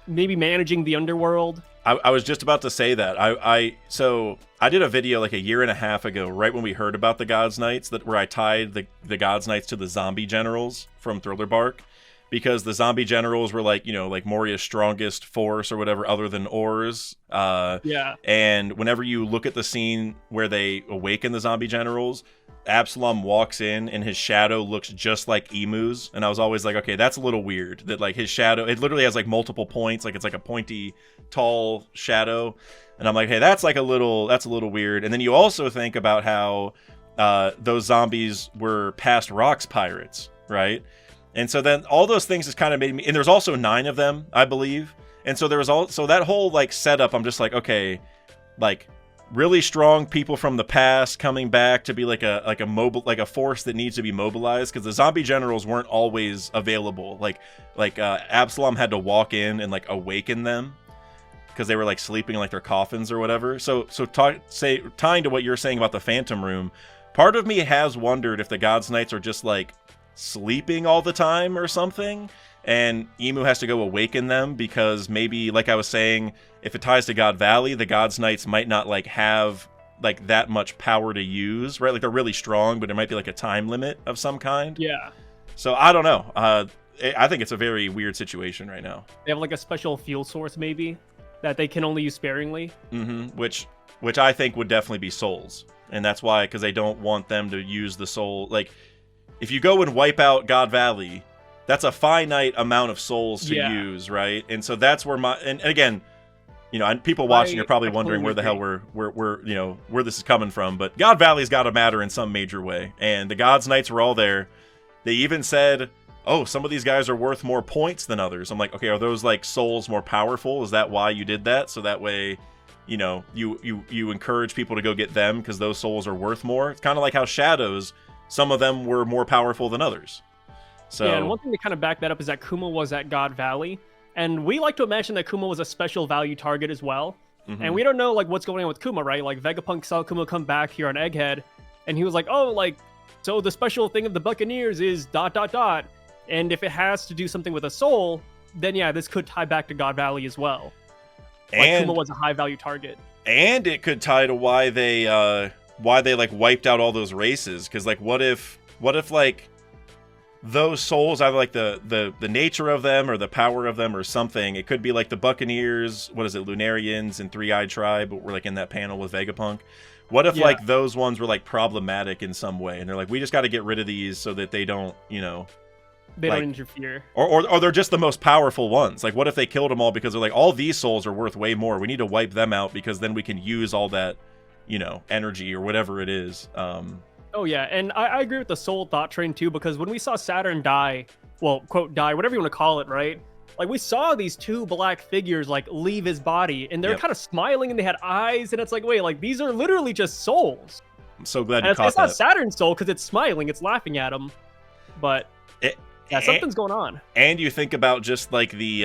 maybe managing the underworld. I was just about to say that. So I did a video like a year and a half ago, right when we heard about the God's Knights, where I tied the God's Knights to the zombie generals from Thriller Bark, because the zombie generals were like, you know, like Moria's strongest force or whatever other than Oars. And whenever you look at the scene where they awaken the zombie generals, Absalom walks in and his shadow looks just like Emu's, and I was always like, okay, that's a little weird that like his shadow, it literally has like multiple points, like it's like a pointy tall shadow, and I'm like, hey, that's a little weird. And then you also think about how those zombies were past Rocks pirates, right? And so then all those things just kind of made me, and there's also 9 of them, I believe, and so there was so that whole like setup, I'm just like, okay, like really strong people from the past coming back to be like a force that needs to be mobilized, because the zombie generals weren't always available. Like Absalom had to walk in and like awaken them because they were like sleeping in like their coffins or whatever. So tying to what you're saying about the Phantom Room, part of me has wondered if the God's Knights are just like sleeping all the time or something, and Emu has to go awaken them, because maybe, like I was saying, if it ties to God Valley, the God's Knights might not like have like that much power to use, right? Like they're really strong, but there might be like a time limit of some kind. Yeah. So I don't know. I think it's a very weird situation right now. They have like a special fuel source maybe that they can only use sparingly. Mm-hmm. Which I think would definitely be souls, and that's why, because they don't want them to use the soul. Like if you go and wipe out God Valley, that's a finite amount of souls to use, right? And so that's where and again, you know, and people watching are probably wondering where the hell we're you know, where this is coming from. But God Valley's got to matter in some major way, and the God's Knights were all there. They even said, "Oh, some of these guys are worth more points than others." I'm like, okay, are those like souls more powerful? Is that why you did that? So that way, you know, you encourage people to go get them because those souls are worth more. It's kind of like how Shadows, some of them were more powerful than others. So yeah, and one thing to kind of back that up is that Kuma was at God Valley, and we like to imagine that Kuma was a special value target as well. Mm-hmm. And we don't know like what's going on with Kuma, right? Like Vegapunk saw Kuma come back here on Egghead, and he was like, "Oh, like so the special thing of the Buccaneers is ... And if it has to do something with a soul, then yeah, this could tie back to God Valley as well. Like and Kuma was a high value target, and it could tie to why they like wiped out all those races. Because like, what if like those souls, either like the nature of them or the power of them or something, it could be like the Buccaneers, what is it, Lunarians and Three-Eyed Tribe, but we're like in that panel with Vegapunk. What if like those ones were like problematic in some way, and they're like, we just got to get rid of these so that they don't, you know, they don't interfere, or they're just the most powerful ones. Like, what if they killed them all because they're like, all these souls are worth way more, we need to wipe them out because then we can use all that, you know, energy or whatever it is. Oh yeah, and I agree with the soul thought train too, because when we saw Saturn die, well, quote die, whatever you want to call it, right? Like we saw these 2 black figures like leave his body, and they're kind of smiling and they had eyes, and it's like, wait, like these are literally just souls. I'm so glad you caught that. It's not Saturn's soul because it's smiling, it's laughing at him, but yeah, something's going on. And you think about just like the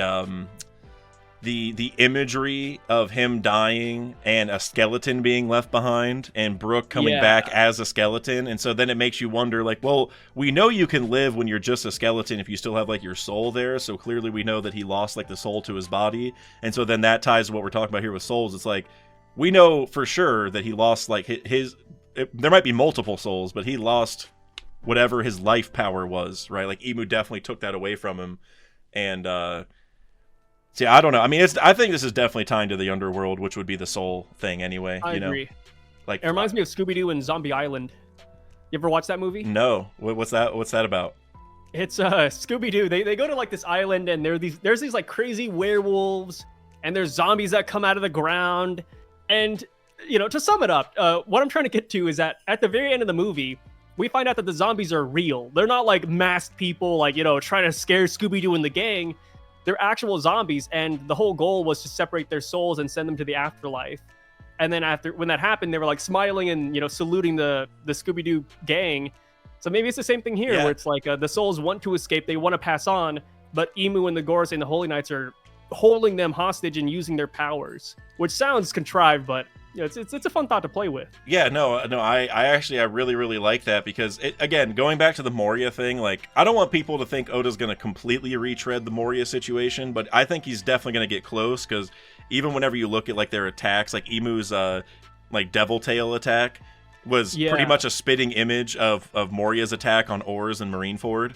the imagery of him dying and a skeleton being left behind and Brooke coming back as a skeleton. And so then it makes you wonder, like, well, we know you can live when you're just a skeleton if you still have like your soul there. So clearly we know that he lost like the soul to his body. And so then that ties to what we're talking about here with souls. It's like, we know for sure that he lost like there might be multiple souls, but he lost whatever his life power was, right? Like Emu definitely took that away from him. And, see, I don't know. I mean, I think this is definitely tying to the underworld, which would be the soul thing anyway. I agree. Like, it reminds me of Scooby-Doo and Zombie Island. You ever watch that movie? No. What's that? What's that about? It's Scooby-Doo. They go to like this island, and there's these like crazy werewolves, and there's zombies that come out of the ground. And to sum it up, what I'm trying to get to is that at the very end of the movie, we find out that the zombies are real. They're not like masked people, like trying to scare Scooby-Doo and the gang. They're actual zombies, and the whole goal was to separate their souls and send them to the afterlife. And then when that happened, they were like smiling and saluting the Scooby-Doo gang. So maybe it's the same thing here, where it's like the souls want to escape, they want to pass on, but Emu and the Gorse and the Holy Knights are holding them hostage and using their powers, which sounds contrived, but it's a fun thought to play with. Yeah, no, I really, really like that because, again, going back to the Moria thing, like, I don't want people to think Oda's going to completely retread the Moria situation, but I think he's definitely going to get close because even whenever you look at, like, their attacks, like, Emu's, like, Devil Tail attack was pretty much a spitting image of Moria's attack on Oars and Marineford.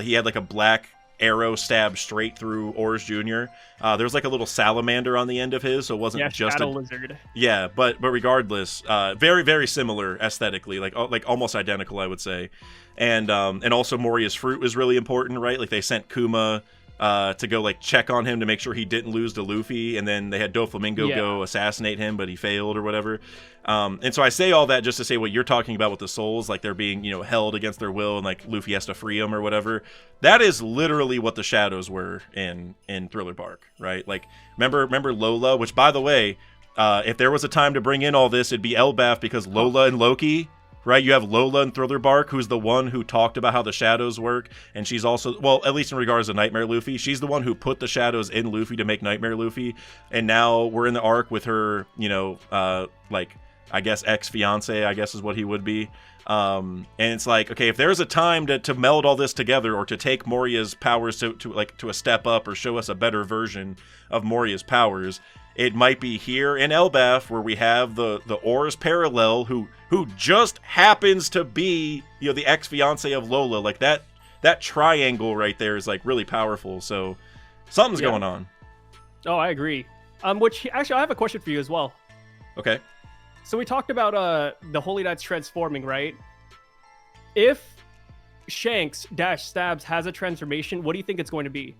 He had, like, a black arrow stabbed straight through Oars Jr. There was like a little salamander on the end of his, so it wasn't just a lizard. Yeah, but regardless, very, very similar aesthetically, like almost identical, I would say. And also Moria's fruit was really important, right? Like they sent Kuma to go like check on him to make sure he didn't lose to Luffy, and then they had Doflamingo go assassinate him, but he failed or whatever. And so I say all that just to say what you're talking about with the souls, like they're being held against their will, and like Luffy has to free them or whatever. That is literally what the shadows were in Thriller Bark, right? Like remember Lola, which by the way, if there was a time to bring in all this, it'd be Elbaf, because Lola and Loki. Right, you have Lola in Thriller Bark, who's the one who talked about how the shadows work, and she's also, well, at least in regards to Nightmare Luffy, she's the one who put the shadows in Luffy to make Nightmare Luffy, and now we're in the arc with her, like, I guess ex-fiance, I guess is what he would be, and it's like, okay, if there's a time to meld all this together, or to take Moria's powers to a step up, or show us a better version of Moria's powers, it might be here in Elbaf, where we have the Oars Parallel, who just happens to be, the ex-fiance of Lola. Like that triangle right there is like really powerful. So something's going on. Oh, I agree. Which actually I have a question for you as well. Okay. So we talked about the Holy Knights transforming, right? If Shanks - Stabs has a transformation, what do you think it's going to be?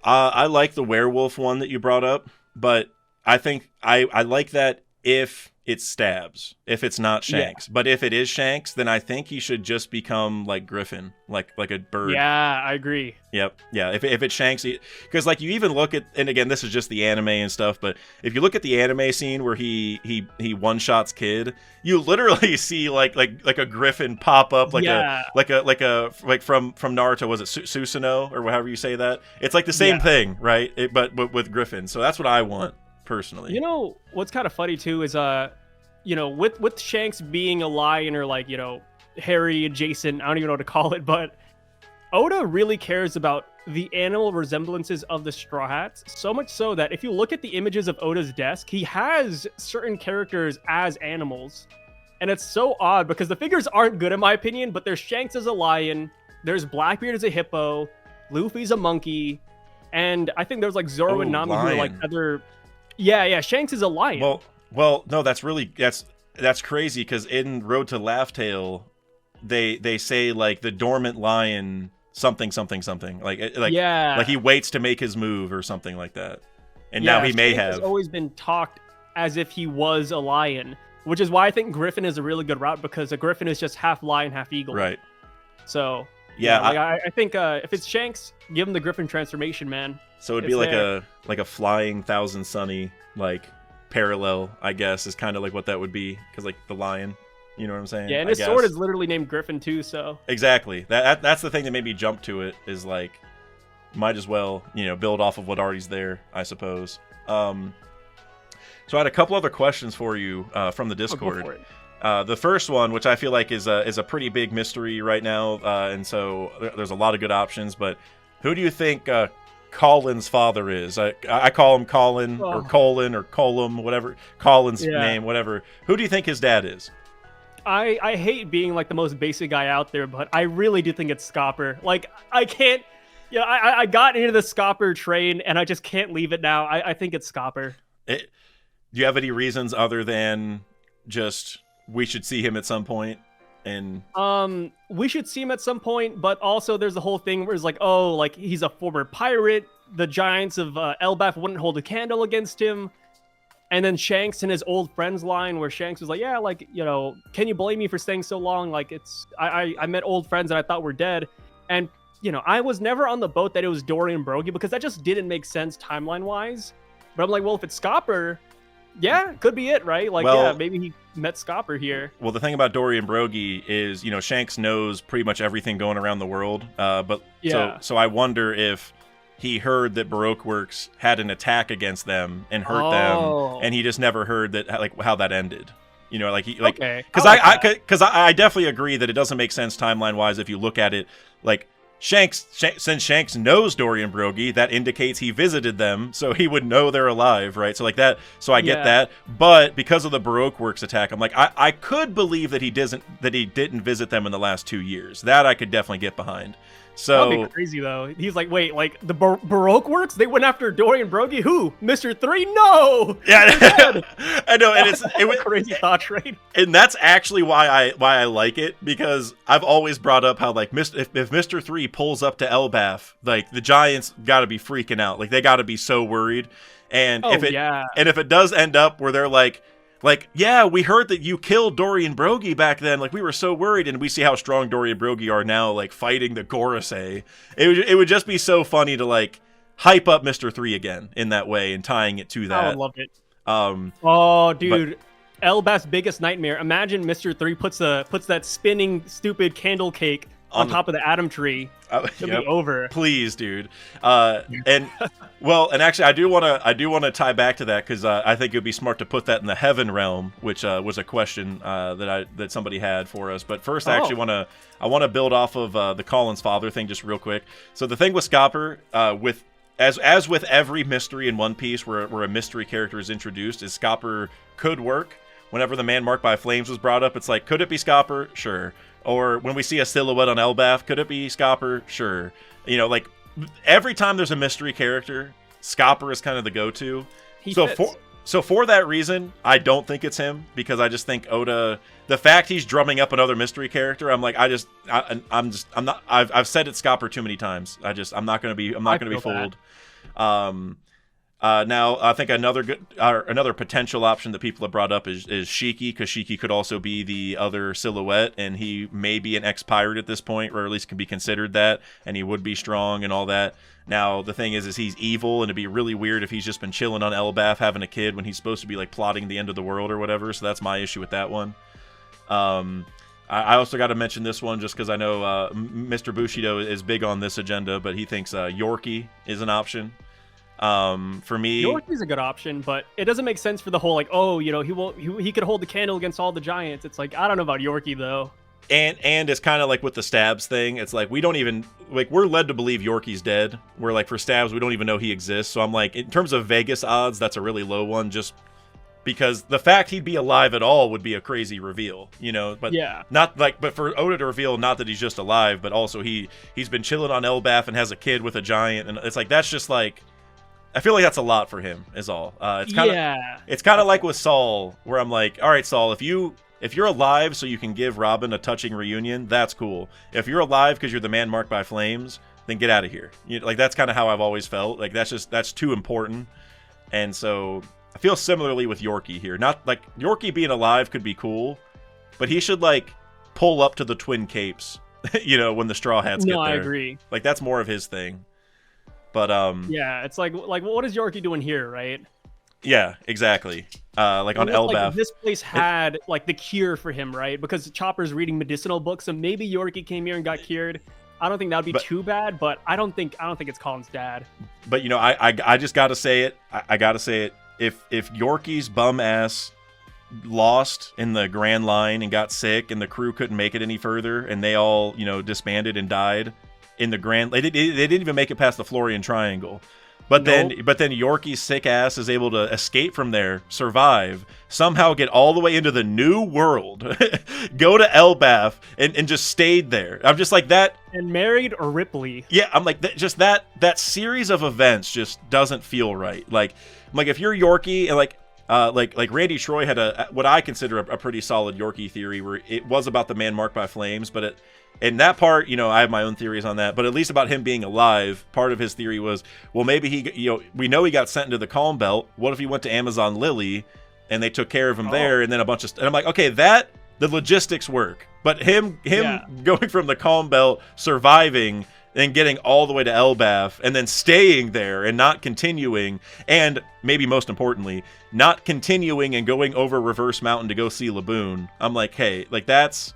I like the werewolf one that you brought up, but I think I like that if it's Stabs, if it's not Shanks. Yeah. But if it is Shanks, then I think he should just become like Griffin, like a bird. Yeah, I agree. Yep. Yeah, if it's Shanks, because like you even look at, and again, this is just the anime and stuff, but if you look at the anime scene where he one-shots Kid, you literally see like a Griffin pop up like from Naruto, was it Susanoo or however you say that? It's like the same thing, right? But with Griffin. So that's what I want personally. What's kind of funny too is with Shanks being a lion, or like hairy adjacent, I don't even know what to call it, but Oda really cares about the animal resemblances of the Straw Hats, so much so that if you look at the images of Oda's desk, he has certain characters as animals. And it's so odd because the figures aren't good in my opinion, but there's Shanks as a lion, there's Blackbeard as a hippo, Luffy's a monkey, and I think there's like Zoro and Nami who are like other... Yeah, Shanks is a lion. Well, no, that's crazy, because in Road to Laugh Tale, they say like the dormant lion something like he waits to make his move or something like that, and now he may have. Has always been talked as if he was a lion, which is why I think Griffin is a really good route, because a Griffin is just half lion, half eagle. Right. So I think if it's Shanks, give him the Griffin transformation, man. So it'd be like a flying Thousand Sunny like parallel, I guess, is kind of like what that would be, because like the lion, you know what I'm saying? Yeah, and his sword is literally named Griffin too. So exactly, that's the thing that made me jump to it, is like might as well, build off of what already's there, I suppose. So I had a couple other questions for you from the Discord. Go for it. The first one, which I feel like is a pretty big mystery right now, and so there's a lot of good options. But who do you think Colin's father is? I call him Colin or Colin or Colum, whatever. Colin's name, whatever. Who do you think his dad is? I hate being like the most basic guy out there, but I really do think it's Scopper. Like I can't. Yeah, I got into the Scopper train, and I just can't leave it now. I think it's Scopper. Do you have any reasons other than just we should see him at some point? And we should see him at some point, but also there's the whole thing where it's like, oh, like he's a former pirate. The giants of Elbaf wouldn't hold a candle against him. And then Shanks and his old friends line where Shanks was like, yeah, like, can you blame me for staying so long? Like I met old friends that I thought were dead. And, I was never on the boat that it was Dorian Broggie because that just didn't make sense timeline wise. But I'm like, well, if it's Scopper, yeah, could be it, right? Like, yeah, maybe he met Scopper here. Well, the thing about Dorian Broggie is, Shanks knows pretty much everything going around the world. So I wonder if he heard that Baroque Works had an attack against them and hurt them, and he just never heard that, like, how that ended. Because I definitely agree that it doesn't make sense timeline wise if you look at it like. Since Shanks knows Dorian Broggie, that indicates he visited them, so he would know they're alive, right? So like that, so I get that. But because of the Baroque Works attack, I'm like, I could believe that he didn't visit them in the last 2 years. That I could definitely get behind. So that'd be crazy though. He's like, wait, like the Baroque Works? They went after Dorian Broggie? Who? Mr. 3? No. Yeah, I know, and it was crazy thought train. And that's actually why I like it, because I've always brought up how like if Mr. 3 pulls up to Elbaf, like the Giants got to be freaking out, like they got to be so worried, and if it does end up where they're like, yeah, we heard that you killed Dorian Broggie back then. Like, we were so worried, and we see how strong Dorian Broggie are now, like, fighting the Gorosei. It would just be so funny to, like, hype up Mr. 3 again in that way and tying it to that. I love it. Dude. Elbaf's biggest nightmare. Imagine Mr. 3 puts that spinning, stupid candle cake on top of the Atom Tree. It'll be over. Please, dude. And actually, I do want to tie back to that because I think it would be smart to put that in the heaven realm, which was a question that somebody had for us. But first, I actually want to build off of the Colin's father thing just real quick. So the thing with Scopper, as with every mystery in One Piece where a mystery character is introduced, is Scopper could work. Whenever the man marked by flames was brought up, it's like, could it be Scopper? Sure. Or when we see a silhouette on Elbaf, could it be Scopper? Sure. Like every time there's a mystery character, Scopper is kind of the go-to. So for that reason, I don't think it's him, because I just think Oda, the fact he's drumming up another mystery character, I'm like, I've said it's Scopper too many times. I'm not gonna be fooled. Now, I think another potential option that people have brought up is Shiki, because Shiki could also be the other silhouette, and he may be an ex-pirate at this point, or at least can be considered that, and he would be strong and all that. Now, the thing is he's evil, and it'd be really weird if he's just been chilling on Elbaf having a kid when he's supposed to be like plotting the end of the world or whatever, so that's my issue with that one. I also got to mention this one just because I know Mr. Bushido is big on this agenda, but he thinks Yorkie is an option. For me, Yorkie's a good option, but it doesn't make sense for the whole like, he could hold the candle against all the giants. It's like, I don't know about Yorkie though. And it's kind of like with the Stabs thing. It's like we don't even we're led to believe Yorkie's dead. We're like, for Stabs, we don't even know he exists. So I'm like, in terms of Vegas odds, that's a really low one, just because the fact he'd be alive at all would be a crazy reveal, But but for Oda to reveal not that he's just alive, but also he's been chilling on Elbaf and has a kid with a giant, and it's like that's just like. I feel like that's a lot for him, is all. It's kind of like with Saul, where I'm like, all right, Saul, if you're alive so you can give Robin a touching reunion, that's cool. If you're alive because you're the man marked by flames, then get out of here. That's kind of how I've always felt. Like that's too important. And so I feel similarly with Yorkie here. Not like Yorkie being alive could be cool, but he should like pull up to the Twin Capes, when the Straw Hats get there. No, I agree. Like that's more of his thing. But it's like what is Yorkie doing here, right? Yeah, exactly. Like on Elbaf, like, this place had like the cure for him, right? Because Chopper's reading medicinal books, so maybe Yorkie came here and got cured. I don't think that would be But- too bad, but I don't think it's Colin's dad. But I just gotta say it. I gotta say it. If Yorkie's bum ass lost in the Grand Line and got sick, and the crew couldn't make it any further, and they all disbanded and died in the Grand, they didn't even make it past the Florian Triangle. But then Yorkie's sick ass is able to escape from there, survive, somehow get all the way into the new world, go to Elbaf, and just stayed there. I'm just like that. And married Ripley. Yeah, I'm like that series of events just doesn't feel right. Like if you're Yorkie and like Randy Troy had what I consider a pretty solid Yorkie theory, where it was about the man marked by flames, but in that part, I have my own theories on that, but at least about him being alive, part of his theory was, well, maybe we know he got sent into the Calm Belt. What if he went to Amazon Lily and they took care of him there, and then and I'm like, okay, the logistics work, but him going from the Calm Belt, surviving, and getting all the way to Elbaf, and then staying there and not continuing, and maybe most importantly, not continuing and going over Reverse Mountain to go see Laboon. I'm like, hey, like that's,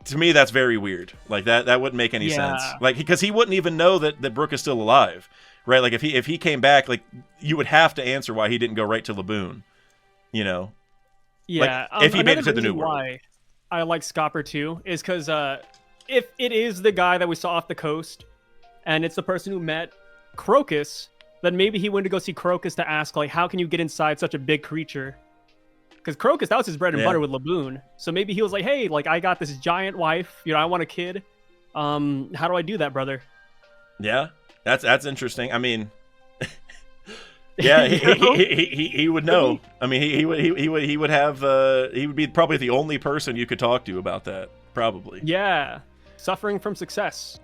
to me, that's very weird. Like that wouldn't make any sense. Like, because he wouldn't even know that Brooke is still alive, right? Like if he came back, like you would have to answer why he didn't go right to Laboon, Yeah. Like, if he made it to the new world. Why I like Scopper too is because if it is the guy that we saw off the coast, and it's the person who met Crocus, then maybe he went to go see Crocus to ask, like, how can you get inside such a big creature? Because Crocus, that was his bread and butter with Laboon. So maybe he was like, hey, like, I got this giant wife. I want a kid. How do I do that, brother? Yeah, that's interesting. I mean, yeah, he would know. I mean, he would have he would be probably the only person you could talk to about that, probably. Yeah, suffering from success.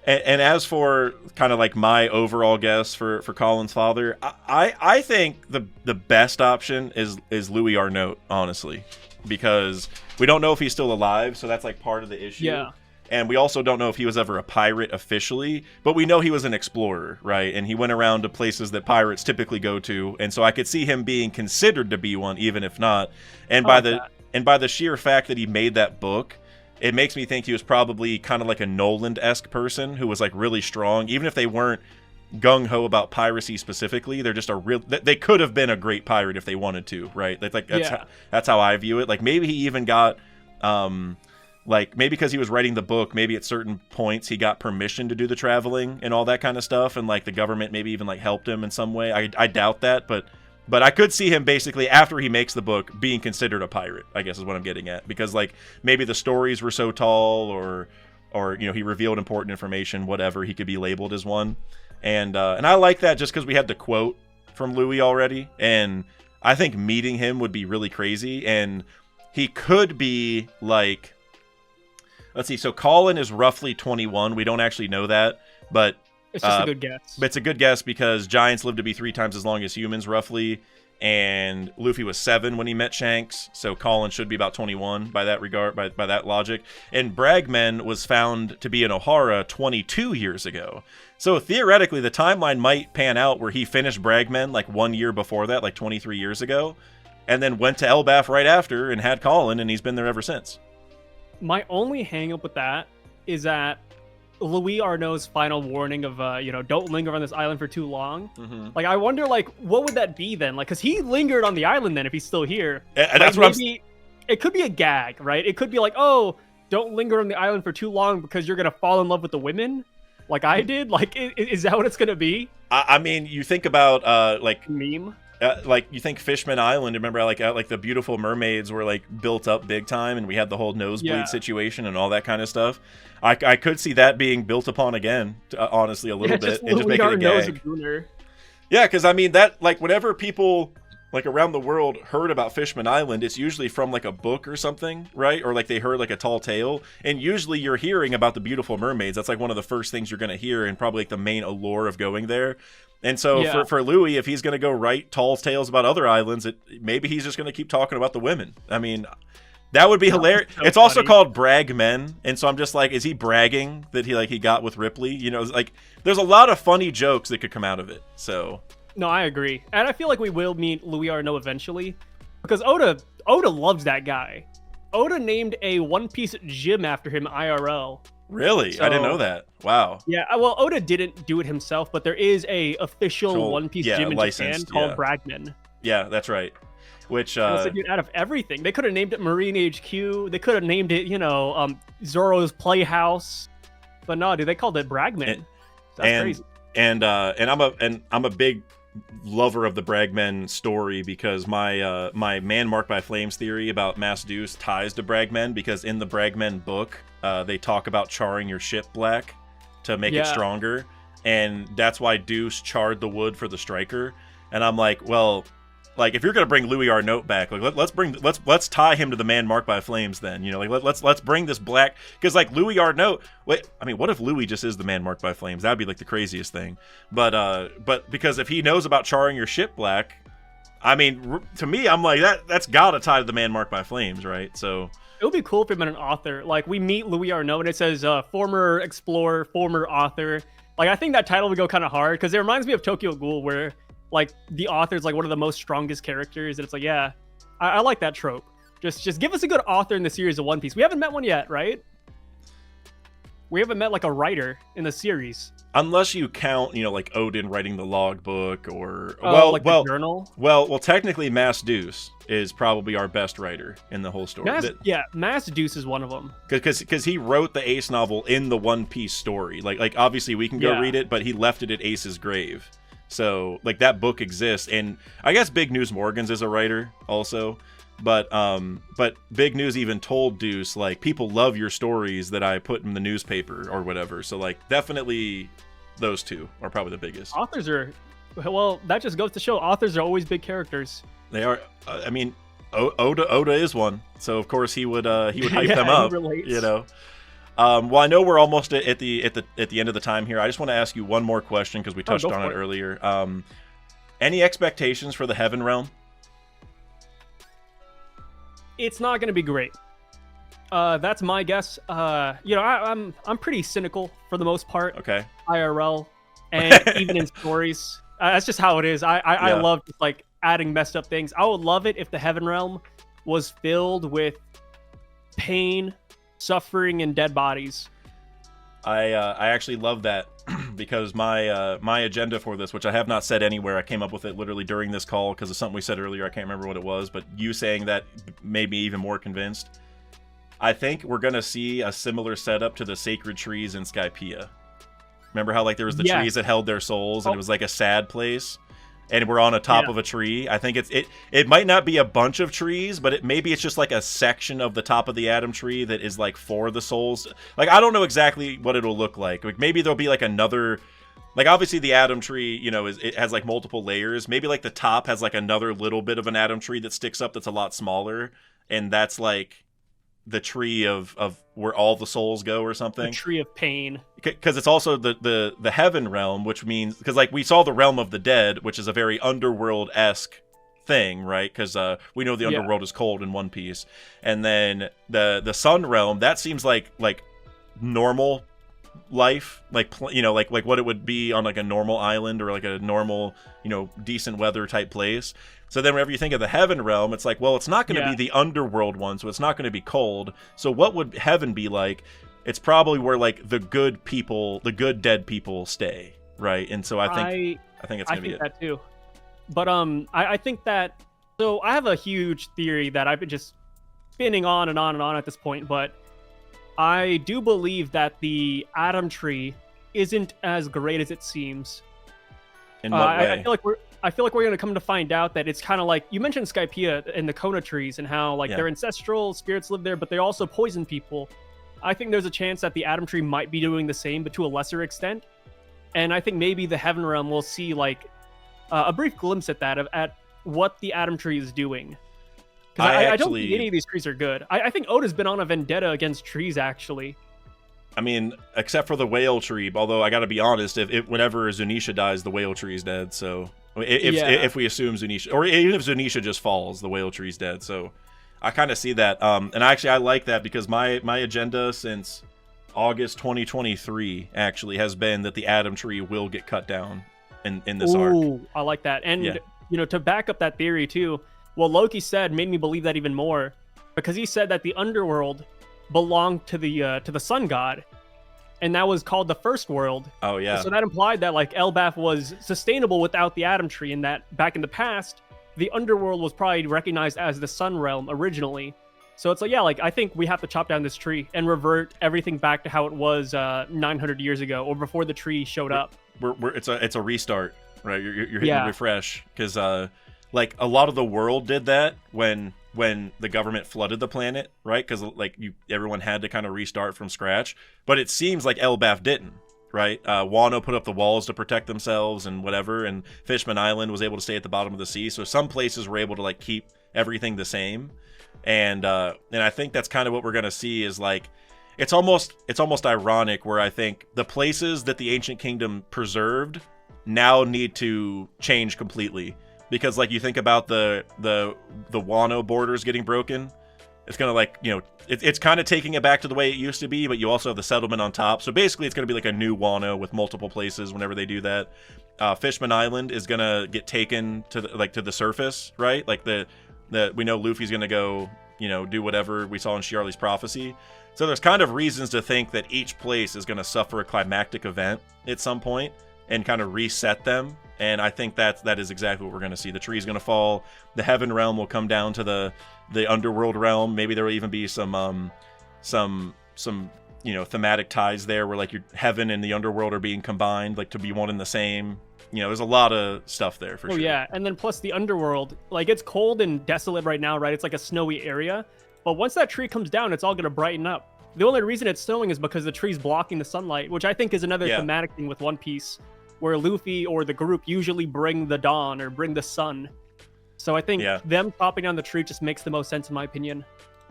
And as for kind of like my overall guess for Colin's father, I think the best option is Louis Arnote, honestly, because we don't know if he's still alive, so that's like part of the issue. Yeah. And we also don't know if he was ever a pirate officially, but we know he was an explorer, right? And he went around to places that pirates typically go to, and so I could see him being considered to be one, even if not. And by the sheer fact that he made that book, it makes me think he was probably kind of like a Noland-esque person who was like really strong, even if they weren't gung-ho about piracy specifically. They're just they could have been a great pirate if they wanted to, right? That's how I view it. Like maybe he even got like maybe because he was writing the book, maybe at certain points he got permission to do the traveling and all that kind of stuff, and like the government maybe even like helped him in some way. I doubt that, but I could see him basically, after he makes the book, being considered a pirate, I guess is what I'm getting at. Because, like, maybe the stories were so tall, or he revealed important information, whatever, he could be labeled as one. And I like that just because we had the quote from Louis already. And I think meeting him would be really crazy. And he could be, like... Let's see, so Colin is roughly 21. We don't actually know that, but... It's just a good guess. It's a good guess because giants live to be 3 times as long as humans, roughly. And Luffy was 7 when he met Shanks, so Colin should be about 21 by that regard, by that logic. And Bragmen was found to be in O'Hara 22 years ago. So theoretically, the timeline might pan out where he finished Bragmen like 1 year before that, like 23 years ago, and then went to Elbaf right after and had Colin, and he's been there ever since. My only hang-up with that is that Louis Arnote's final warning of, don't linger on this island for too long. Mm-hmm. Like, I wonder, like, what would that be then? Like, because he lingered on the island then if he's still here. And that's what it could be a gag, right? It could be like, oh, don't linger on the island for too long because you're going to fall in love with the women like I did. Like, is that what it's going to be? I mean, you think about, like... Meme? Like you think Fishman Island, remember like the beautiful mermaids were like built up big time, and we had the whole nosebleed situation and all that kind of stuff. I could see that being built upon again, honestly, a little bit, and just make it a gag. Yeah, because I mean that, like, whenever people like around the world heard about Fishman Island, it's usually from like a book or something, right? Or like they heard like a tall tale, and usually you're hearing about the beautiful mermaids. That's like one of the first things you're going to hear, and probably like the main allure of going there. And so for Louis, if he's going to go write tall tales about other islands, maybe he's just going to keep talking about the women. I mean, that would be hilarious. So it's funny. Also called Brag Men, and so I'm just like, is he bragging that he got with Ripley? Like there's a lot of funny jokes that could come out of it. So no, I agree, and I feel like we will meet Louis Arnote eventually because Oda loves that guy. Oda named a One Piece gym after him IRL. Really? I didn't know that. Wow. Yeah, well, Oda didn't do it himself, but there is a official One Piece gym in Japan called Bragman. Yeah, that's right. Which dude, out of everything, they could have named it Marine HQ. They could have named it, Zoro's Playhouse. But no, dude, they called it Bragman. That's crazy. And I'm a big lover of the Bragmen story because my man marked by flames theory about Mass Deuce ties to Bragmen, because in the Bragmen book they talk about charring your ship black to make it stronger, and that's why Deuce charred the wood for the striker. And I'm like, well, like, if you're gonna bring Louis Arnote back, like let's tie him to the man marked by flames. Then, let's bring this black, because like Louis Arnote. Wait, I mean, what if Louis just is the man marked by flames? That'd be like the craziest thing. But because if he knows about charring your ship black, I mean, to me, I'm like that's gotta tie to the man marked by flames, right? So it would be cool if we met an author. Like, we meet Louis Arnote and it says former explorer, former author. Like, I think that title would go kind of hard, because it reminds me of Tokyo Ghoul, where like the author's like one of the most strongest characters, and it's like, yeah, I like that trope. Just give us a good author in the series of One Piece. We haven't met one yet, right? We haven't met like a writer in the series, unless you count, like Odin writing the logbook, or the journal. Well, technically, Mass Deuce is probably our best writer in the whole story. Mass Deuce is one of them, because he wrote the Ace novel in the One Piece story. Like obviously we can go read it, but he left it at Ace's grave. So, like, that book exists, and I guess Big News Morgans is a writer also, but Big News even told Deuce, like, people love your stories that I put in the newspaper or whatever. So, like, definitely those two are probably the biggest. Authors are, well, that just goes to show authors are always big characters. They are. I mean, Oda is one, so of course he would hype them up. Well, I know we're almost at the end of the time here. I just want to ask you one more question, because we touched on it earlier. Any expectations for the Heaven Realm? It's not going to be great. That's my guess. I'm pretty cynical for the most part. Okay. IRL, and even in stories, that's just how it is. I love just like adding messed up things. I would love it if the Heaven Realm was filled with pain, suffering, and dead bodies. I actually love that because my agenda for this, which I have not said anywhere, I came up with it literally during this call because of something we said earlier. I can't remember what it was, but you saying that made me even more convinced. I think we're gonna see a similar setup to the sacred trees in Skypiea. Remember how like there was the trees that held their souls, and it was like a sad place, and we're on a top of a tree. I think it might not be a bunch of trees, but maybe it's just like a section of the top of the Adam tree that is like for the souls. Like, I don't know exactly what it'll look like. Like, maybe there'll be like another, like, obviously the Adam tree, it has like multiple layers. Maybe like the top has like another little bit of an Adam tree that sticks up that's a lot smaller, and that's like the tree of where all the souls go or something. The tree of pain. Because it's also the heaven realm, which means, because like we saw the realm of the dead, which is a very underworld-esque thing, right? Because we know the underworld is cold in One Piece. And then the sun realm, that seems like normal life, like what it would be on like a normal island or like a normal, decent weather type place. So then whenever you think of the heaven realm, it's like, well, it's not going to be the underworld one, so it's not going to be cold. So what would heaven be like? It's probably where like the good people, the good dead people stay, right? And so I think it's going to be it. I think that too. But I think that, so I have a huge theory that I've been just spinning on and on and on at this point, but I do believe that the Adam tree isn't as great as it seems. In what way? I feel like we're going to come to find out that it's kind of like, you mentioned Skypiea and the Kona trees and how like they're ancestral, spirits live there, but they also poison people. I think there's a chance that the Adam tree might be doing the same, but to a lesser extent. And I think maybe the Heaven Realm will see like a brief glimpse at that, at what the Adam tree is doing. Because I don't think any of these trees are good. I think Oda's been on a vendetta against trees, actually. I mean, except for the whale tree, although I got to be honest, whenever Zunisha dies, the whale tree's dead, so... If we assume Zunisha, or even if Zunisha just falls, the whale tree's dead. So I kind of see that. And actually, I like that because my agenda since August 2023 actually has been that the Adam tree will get cut down in this arc. I like that. And, to back up that theory too, what Loki said made me believe that even more. because he said that the underworld belonged to the sun god, and that was called the first world. Oh yeah. So that implied that like Elbaf was sustainable without the Atom Tree, and that back in the past, the underworld was probably recognized as the Sun Realm originally. So it's like, yeah, like I think we have to chop down this tree and revert everything back to how it was 900 years ago, or before the tree showed up. It's a restart, right? You're hitting refresh, because like a lot of the world did that when the government flooded the planet, right? Because like everyone had to kind of restart from scratch. But it seems like Elbaf didn't, right? Wano put up the walls to protect themselves and whatever, and Fishman Island was able to stay at the bottom of the sea. So some places were able to like keep everything the same, and I think that's kind of what we're gonna see is like it's almost ironic where I think the places that the Ancient Kingdom preserved now need to change completely. Because like you think about the Wano borders getting broken, it's gonna like, you know, it's kind of taking it back to the way it used to be, but you also have the settlement on top. So basically, it's gonna be like a new Wano with multiple places whenever they do that. Fishman Island is gonna get taken to the surface, right? Like we know Luffy's gonna go, you know, do whatever we saw in Shiarly's prophecy. So there's kind of reasons to think that each place is gonna suffer a climactic event at some point and kind of reset them. And I think that is exactly what we're going to see. The tree is going to fall. The heaven realm will come down to the underworld realm. Maybe there will even be some you know, thematic ties there where like your heaven and the underworld are being combined, like to be one and the same. You know, there's a lot of stuff there for sure. Oh yeah, and then plus the underworld, like it's cold and desolate right now, right? It's like a snowy area. But once that tree comes down, it's all going to brighten up. The only reason it's snowing is because the tree's blocking the sunlight, which I think is another thematic thing with One Piece, where Luffy or the group usually bring the dawn or bring the sun. So I think them chopping down the tree just makes the most sense in my opinion.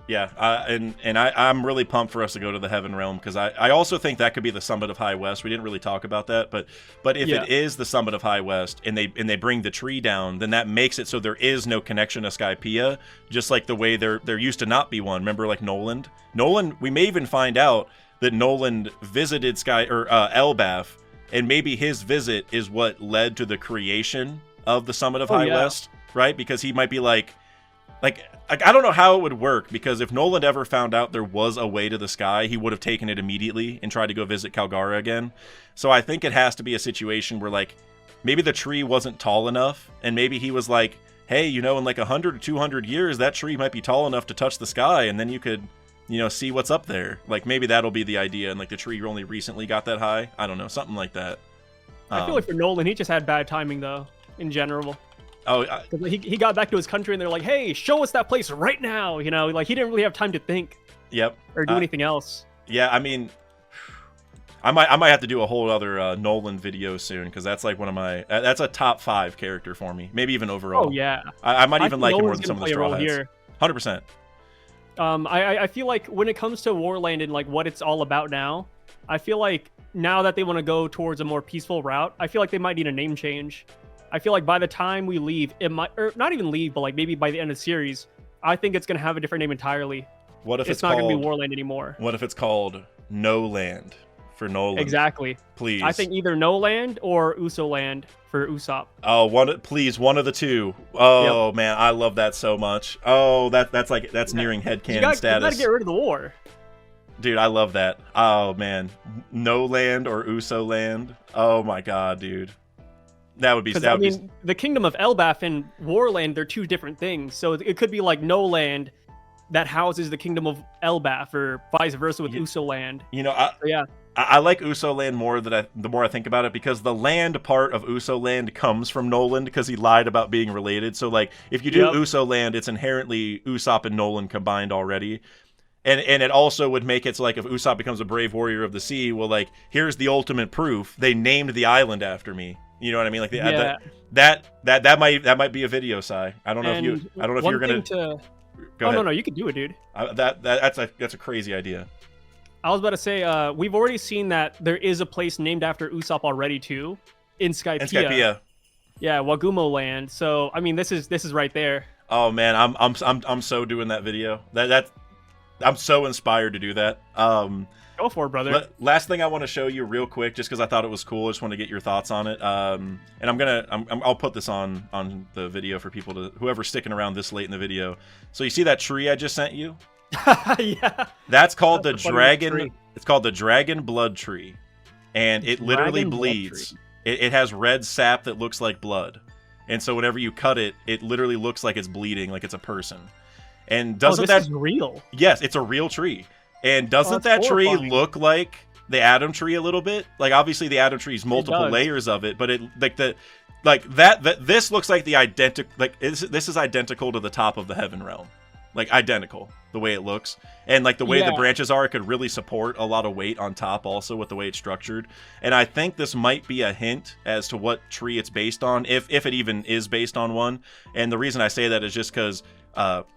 Yeah, I'm really pumped for us to go to the Heaven Realm, because I also think that could be the Summit of High West. We didn't really talk about that, but if it is the Summit of High West and they bring the tree down, then that makes it so there is no connection to Skypiea, just like the way there used to not be one. Remember, like Noland, we may even find out that Noland visited Elbaf. And maybe his visit is what led to the creation of the Summit of High West, right? Because he might be like I don't know how it would work, because if Noland ever found out there was a way to the sky, he would have taken it immediately and tried to go visit Calgara again. So I think it has to be a situation where like maybe the tree wasn't tall enough, and maybe he was like, hey, you know, in like 100 or 200 years, that tree might be tall enough to touch the sky, and then you could, you know, see what's up there. Like maybe that'll be the idea, and like the tree only recently got that high. I don't know, something like that. I feel like for Nolan, he just had bad timing though, in general. Oh, he got back to his country and they're like, hey, show us that place right now. You know, like he didn't really have time to think. Yep. Or do anything else. Yeah, I mean, I might have to do a whole other Nolan video soon, because that's like one of my that's a top 5 character for me, maybe even overall. Oh yeah. I might even like him more than some of the Straw Hats. 100%. I feel like when it comes to Warland and like what it's all about now, I feel like now that they want to go towards a more peaceful route, I feel like they might need a name change. I feel like by the time we leave, it might, or not even leave, but like maybe by the end of the series, I think it's going to have a different name entirely. What if it's not going to be Warland anymore? What if it's called Noland for Noland? Exactly. Please. I think either Noland or Usoland for Usopp. Oh, please, one of the two. Oh man, I love that so much. Oh, that's nearing headcanon status. You gotta get rid of the war. Dude, I love that. Oh man, Noland or Usoland. Oh my god, dude. That would be. I mean, the Kingdom of Elbaf and Warland, they're two different things. So it could be like Noland that houses the Kingdom of Elbaf, or vice versa with Usoland. You know, I like Usoland more the more I think about it, because the land part of Usoland comes from Noland, because he lied about being related. So like, if you do Usoland, it's inherently Usopp and Noland combined already. And it also would make it so like if Usopp becomes a brave warrior of the sea, well, like here's the ultimate proof. They named the island after me. You know what I mean? Like that might be a video, Sai. I don't know if you're gonna. Go ahead. No, you can do it, dude. That's a crazy idea. I was about to say, we've already seen that there is a place named after Usopp already too, in Skypiea. Yeah, Wagumo Land. So I mean, this is right there. Oh man, I'm so doing that video. I'm so inspired to do that. I Go for it, brother. Last thing I want to show you real quick, just because I thought it was cool. I just want to get your thoughts on it. And I'll put this on the video for people to, whoever's sticking around this late in the video. So you see that tree I just sent you? Yeah. That's called the dragon. It's called the dragon blood tree, and it literally bleeds. It has red sap that looks like blood, and so whenever you cut it, it literally looks like it's bleeding, like it's a person. And doesn't this is real? Yes, it's a real tree. And doesn't that tree look like the Adam tree a little bit? Like, obviously the Adam tree is multiple layers of it, but it this looks like the identical, like this is identical to the top of the heaven realm. Like, identical, the way it looks. And, like, the way the branches are, it could really support a lot of weight on top also with the way it's structured. And I think this might be a hint as to what tree it's based on, if it even is based on one. And the reason I say that is just because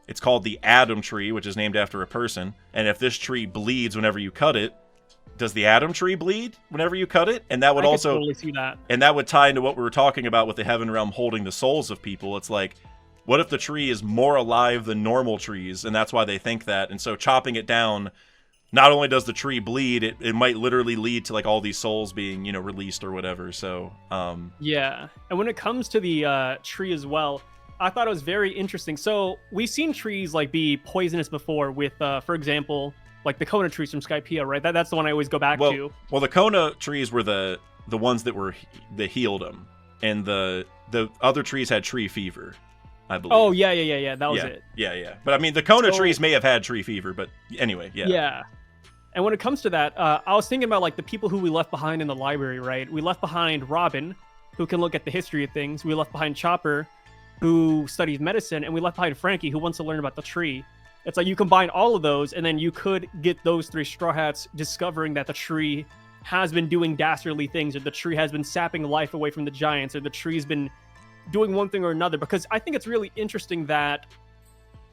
it's called the Adam tree, which is named after a person. And if this tree bleeds whenever you cut it, does the Adam tree bleed whenever you cut it? And that would also totally see that. And that would tie into what we were talking about with the heaven realm holding the souls of people. It's like, what if the tree is more alive than normal trees, and that's why they think that? And so chopping it down, not only does the tree bleed, it might literally lead to like all these souls being, released or whatever. So yeah. And when it comes to the tree as well, I thought it was very interesting. So we've seen trees like be poisonous before with, for example, like the Kona trees from Skypiea, right? That's the one I always go back to. Well, the Kona trees were the ones that healed them, and the other trees had tree fever, I believe. Oh, yeah. That was it. Yeah. But I mean, the Kona trees may have had tree fever, but anyway, yeah. Yeah. And when it comes to that, I was thinking about like the people who we left behind in the library, right? We left behind Robin, who can look at the history of things. We left behind Chopper, who studies medicine, and we left behind Frankie, who wants to learn about the tree. It's like you combine all of those, and then you could get those three Straw Hats discovering that the tree has been doing dastardly things, or the tree has been sapping life away from the giants, or the tree's been doing one thing or another. Because I think it's really interesting that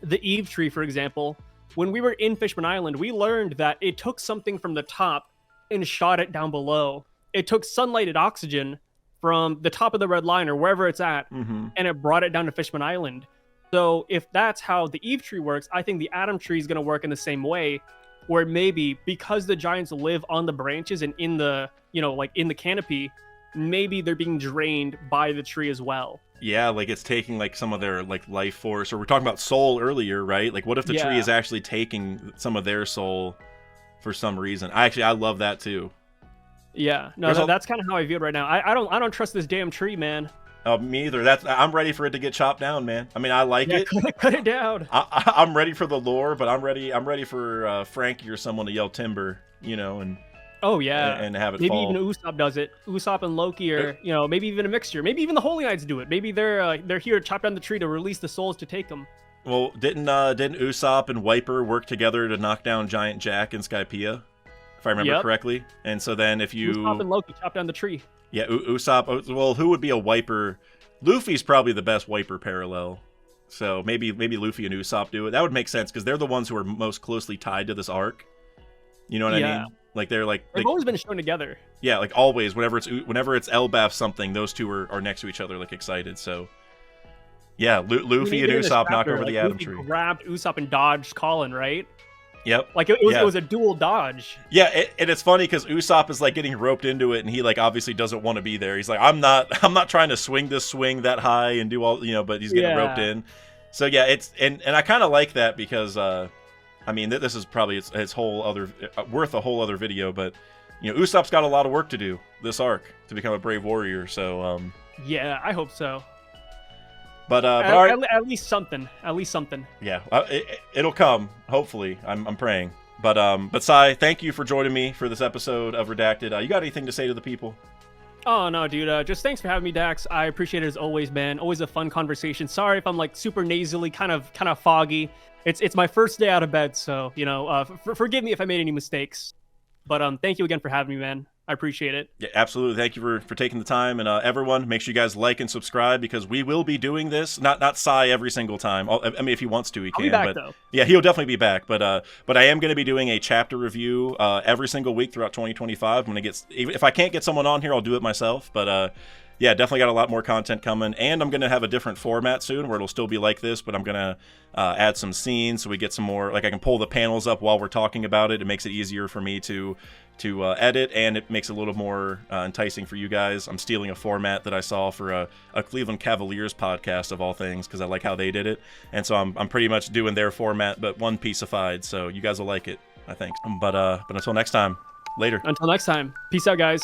the Eve tree, for example, when we were in Fishman Island, we learned that it took something from the top and shot it down below. It took sunlight and oxygen from the top of the red line or wherever it's at, and it brought it down to Fishman Island. So if that's how the Eve tree works, I think the Adam tree is going to work in the same way, where maybe because the giants live on the branches and in the, like in the canopy, maybe they're being drained by the tree as well. Yeah, like it's taking like some of their like life force, or we're talking about soul earlier, right? Like what if the tree is actually taking some of their soul for some reason? I love that too. Yeah, no, that's kind of how I view it right now. I don't trust this damn tree, man. Me either. I'm ready for it to get chopped down, man. I mean, I like it. Cut it down. I'm ready for the lore, but I'm ready for Frankie or someone to yell timber, and oh yeah, and have it maybe fall. even Usopp does it. Usopp and Loki, or maybe even a mixture. Maybe even the Holy Knights do it. Maybe they're here to chop down the tree to release the souls to take them. Well, didn't Usopp and Wiper work together to knock down Giant Jack in Skypiea, if I remember correctly? And so then if you Usopp and Loki chop down the tree. Yeah, Usopp. Well, who would be a Wiper? Luffy's probably the best Wiper parallel. So maybe Luffy and Usopp do it. That would make sense because they're the ones who are most closely tied to this arc. You know what I mean? Like they've always been shown together. Yeah, like always. Whenever it's Elbaf something, those two are next to each other, like excited. So yeah, Luffy and Usopp knock over the Adam tree. Grabbed Usopp and dodged Colin, right? Yep. Like it was a dual dodge. Yeah, and it's funny because Usopp is like getting roped into it, and he like obviously doesn't want to be there. He's like, I'm not trying to swing this swing that high and do all, but he's getting roped in. So yeah, it's and I kind of like that because I mean this is probably its whole other worth a whole other video, but Usopp's got a lot of work to do this arc to become a brave warrior. So yeah, I hope so. But at least something. At least something. Yeah, it'll come. Hopefully, I'm praying. But Sai, thank you for joining me for this episode of Redacted. You got anything to say to the people? Oh no, dude. Just thanks for having me, Dax. I appreciate it as always, man. Always a fun conversation. Sorry if I'm like super nasally, kind of foggy. It's my first day out of bed, so forgive me if I made any mistakes. But thank you again for having me, man. I appreciate it. Yeah, absolutely. Thank you for taking the time. And everyone, make sure you guys like and subscribe because we will be doing this. Not Sai every single time. I mean, if he wants to, he can. I'll be back, though. Yeah, he'll definitely be back. But I am going to be doing a chapter review every single week throughout 2025. I'm going to if I can't get someone on here, I'll do it myself. But yeah, definitely got a lot more content coming, and I'm gonna have a different format soon where it'll still be like this, but I'm gonna add some scenes so we get some more. Like I can pull the panels up while we're talking about it. It makes it easier for me to edit, and it makes it a little more enticing for you guys. I'm stealing a format that I saw for a Cleveland Cavaliers podcast of all things because I like how they did it, and so I'm pretty much doing their format but One Piece-ified. So you guys will like it, I think. But until next time, later. Until next time, peace out, guys.